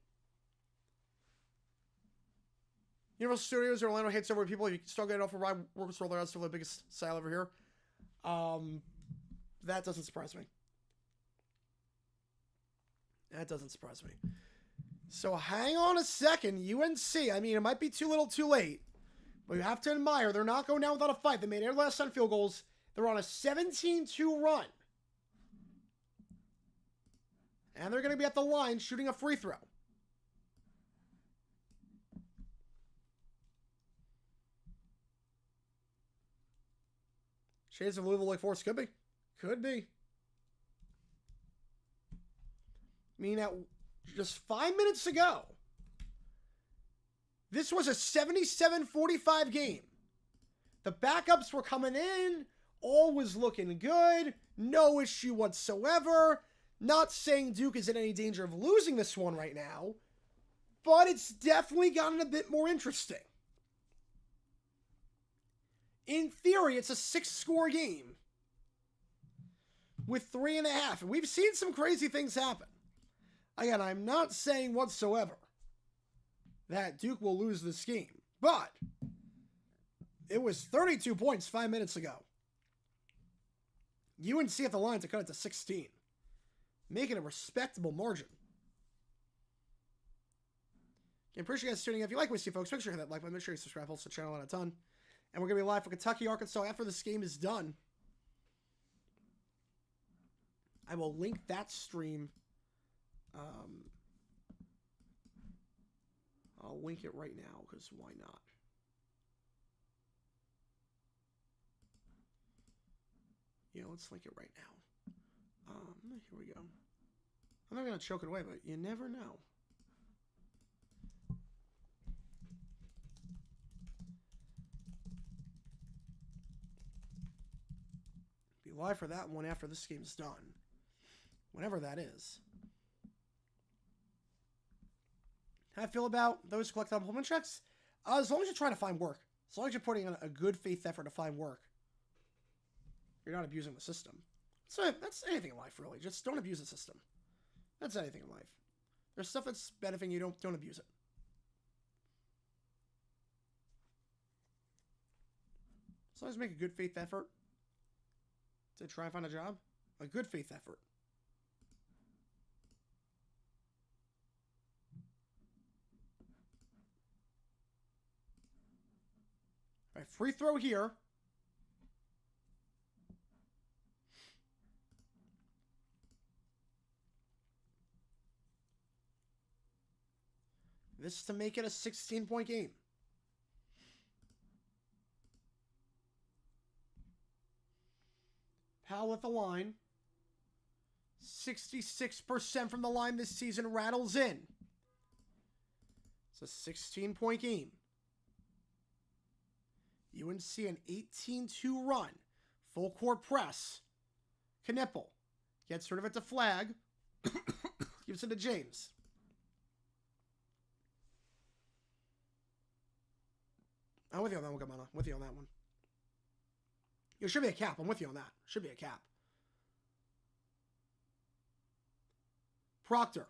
Speaker 1: Universal Studios, Orlando hits over people. You still get it off a ride. Workers roller. That's still the biggest style over here. That doesn't surprise me. That doesn't surprise me. So hang on a second. UNC, I mean, it might be too little too late. But you have to admire, they're not going down without a fight. They made their last 10 field goals. They're on a 17-2 run. And they're going to be at the line shooting a free throw. Shades of Louisville Lake Forest. Could be. Could be. I mean, at just 5 minutes ago, this was a 77-45 game. The backups were coming in. All was looking good. No issue whatsoever. Not saying Duke is in any danger of losing this one right now, but it's definitely gotten a bit more interesting. In theory, it's a 6-score game with 3.5. And we've seen some crazy things happen. Again, I'm not saying whatsoever that Duke will lose this game, but it was 32 points 5 minutes ago. UNC at the line to cut it to 16, making a respectable margin. I appreciate you guys tuning in. If you like what you see, folks, make sure you hit that like button. Make sure you subscribe. Helps the channel out a ton. And we're going to be live for Kentucky, Arkansas after this game is done. I will link that stream. I'll link it right now because why not? Yeah, let's link it right now. Here we go. I'm not going to choke it away, but you never know. Be live for that one after this game's done. Whenever that is. How I feel about those who collect unemployment checks? As long as you're trying to find work. As long as you're putting in a good faith effort to find work. You're not abusing the system. So that's anything in life, really. Just don't abuse the system. That's anything in life. There's stuff that's benefiting you, don't abuse it. As long as you make a good faith effort to try and find a job. A good faith effort. All right, free throw here. this to make it a 16-point game. Powell at the line. 66% from the line this season, rattles in. It's a 16-point game. UNC an 18-2 run. Full court press. Knipple gets rid of it to Flag. Gives it to James. I'm with you on that one, Gamana. I'm with you on that one. It should be a cap. I'm with you on that. Should be a cap. Proctor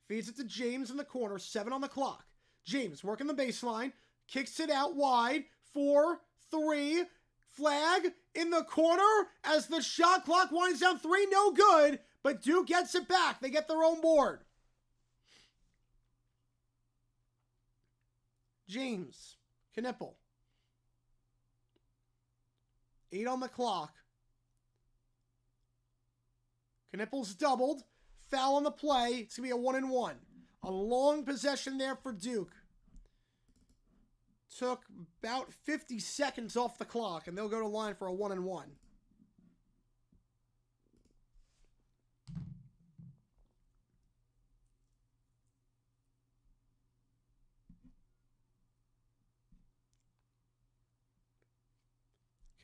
Speaker 1: feeds it to James in the corner. 7 on the clock. James working the baseline. Kicks it out wide. 4, 3. Flag in the corner as the shot clock winds down. 3, no good. But Duke gets it back. They get their own board. James. Knipple. 8 on the clock. Knipple's doubled. Foul on the play. It's going to be a 1-and-1. A long possession there for Duke. Took about 50 seconds off the clock, and they'll go to line for a 1-and-1.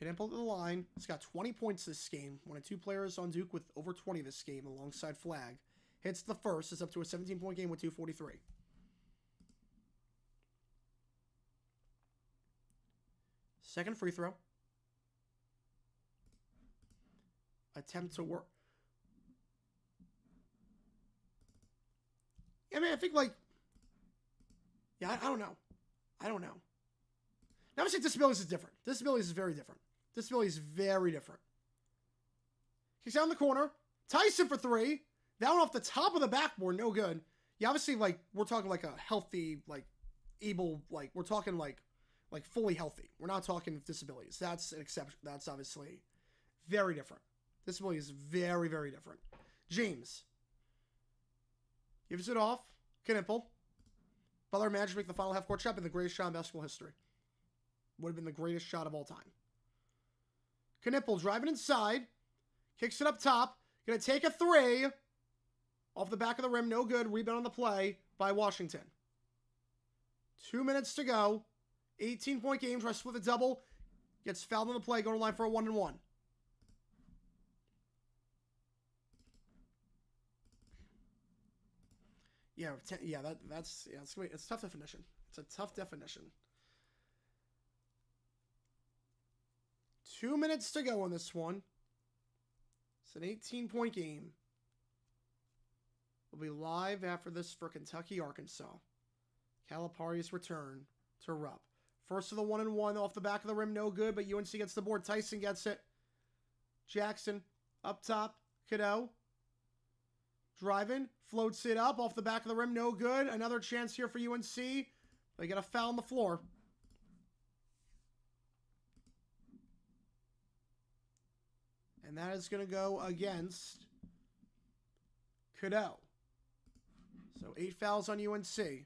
Speaker 1: Knipple to the line. He's got 20 points this game. One of 2 players on Duke with over 20 this game alongside Flag. Hits the first. It's up to a 17-point game with 2:43. Second free throw. Attempt to work. I mean, I think like... Yeah, I don't know. I don't know. Now, obviously, disabilities is different. Disabilities is very different. Disability is very different. Kicks out in the corner. Tyson for 3. That one off the top of the backboard. No good. Yeah, obviously, like, we're talking like a healthy, like, able, like, we're talking like fully healthy. We're not talking disabilities. That's an exception. That's obviously very different. Disability is very, very different. James. Gives it off. Knipple. Butler managed to make the final half-court shot, but the greatest shot in basketball history. Would have been the greatest shot of all time. Knipple driving inside. Kicks it up top. Going to take a 3. Off the back of the rim. No good. Rebound on the play by Washington. 2 minutes to go. 18-point game. Tries to split the double. Gets fouled on the play. Going to line for a 1-and-1. It's a tough definition. It's a tough definition. 2 minutes to go on this one. It's an 18-point game. We'll be live after this for Kentucky, Arkansas. Calipari's return to Rupp. First of the 1-and-1 off the back of the rim, no good, but UNC gets the board. Tyson gets it. Jackson up top. Cadeau. Driving. Floats it up off the back of the rim, no good. Another chance here for UNC. They get a foul on the floor. And that is going to go against Cadeau. So 8 fouls on UNC. I'm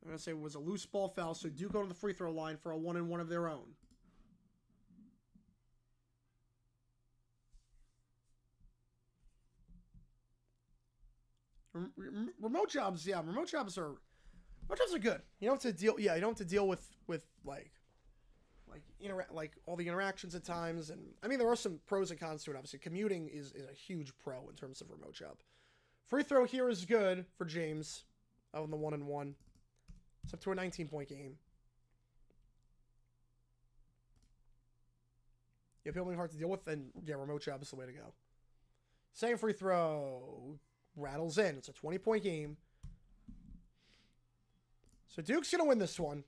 Speaker 1: going to say it was a loose ball foul, so Duke go to the free throw line for a 1-and-1 of their own. Remote jobs are good. You don't have to deal. Yeah, you don't have to deal with like all the interactions at times, and I mean there are some pros and cons to it. Obviously, commuting is a huge pro in terms of remote job. Free throw here is good for James on the 1-and-1. It's up to a 19-point game. Yeah, people being hard to deal with, and yeah, remote job is the way to go. Second free throw rattles in. It's a 20-point game. So Duke's going to win this one.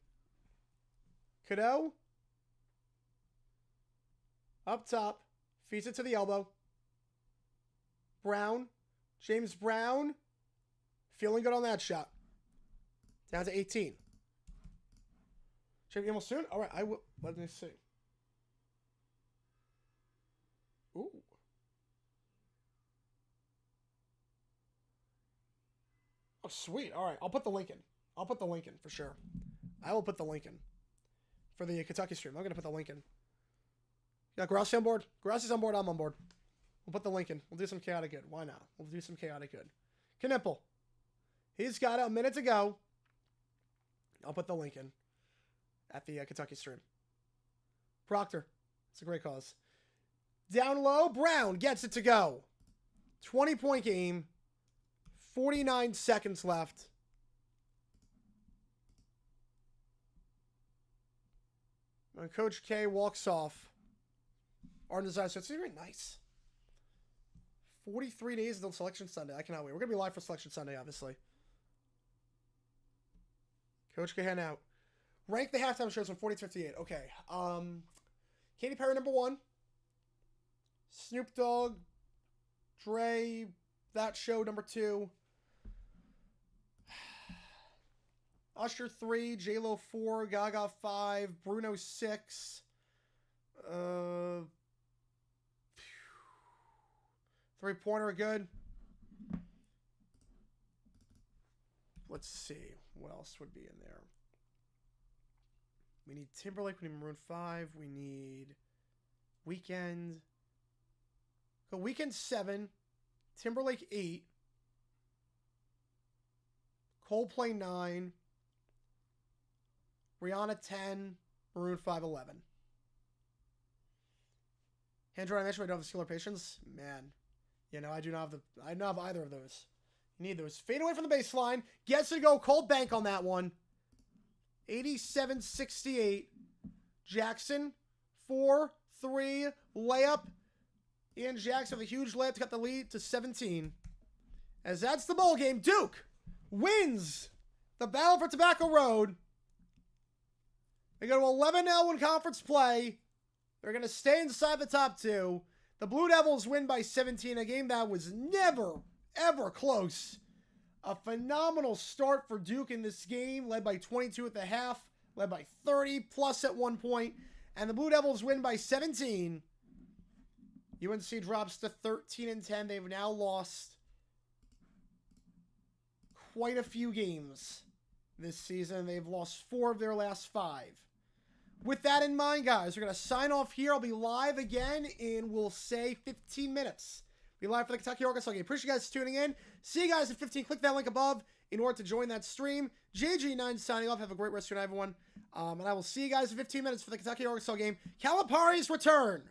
Speaker 1: Cadeau. Up top. Feeds it to the elbow. Brown. James Brown. Feeling good on that shot. Down to 18. Check the almost soon? All right, I will. Let me see. Ooh. sweet. All right. I'll put the link in. I'll put the link in for sure. I will put the link in for the Kentucky stream. I'm going to put the link in. Yeah, Grassi on board. Grassi's on board. I'm on board. We'll put the link in. We'll do some chaotic good. Why not? We'll do some chaotic good. Knipple. He's got a minute to go. I'll put the link in at the Kentucky stream. Proctor. It's a great cause. Down low. Brown gets it to go. 20-point game. 49 seconds left. And Coach K walks off. Our design, so it's very nice. 43 days until Selection Sunday. I cannot wait. We're going to be live for Selection Sunday, obviously. Coach K out. Rank the halftime shows from 40 to 58. Okay. Katy Perry, number 1. Snoop Dogg, Dre, That Show, number 2. Usher 3, J-Lo 4, Gaga 5, Bruno 6. Three-pointer good. Let's see. What else would be in there? We need Timberlake. We need Maroon 5. We need Weeknd. Go Weeknd 7. Timberlake 8. Coldplay 9. Rihanna 10. Maroon 5 11. Andrew, I mentioned I don't have Skiller Patience. Man. You know, I do not have either of those. You need those. Fade away from the baseline. Gets to go. Cold bank on that one. 87-68. Jackson. 4-3. Layup. Ian Jackson with a huge layup to cut the lead to 17. As that's the bowl game. Duke wins the battle for Tobacco Road. They go to 11-0 in conference play. They're going to stay inside the top 2. The Blue Devils win by 17, a game that was never, ever close. A phenomenal start for Duke in this game, led by 22 at the half, led by 30 plus at one point, and the Blue Devils win by 17. UNC drops to 13-10. They've now lost quite a few games this season. They've lost 4 of their last 5. With that in mind, guys, we're going to sign off here. I'll be live again in, we'll say, 15 minutes. Be live for the Kentucky-Arkansas game. Appreciate you guys tuning in. See you guys at 15. Click that link above in order to join that stream. JG9 signing off. Have a great rest of your night, everyone. And I will see you guys in 15 minutes for the Kentucky-Arkansas game. Calipari's return.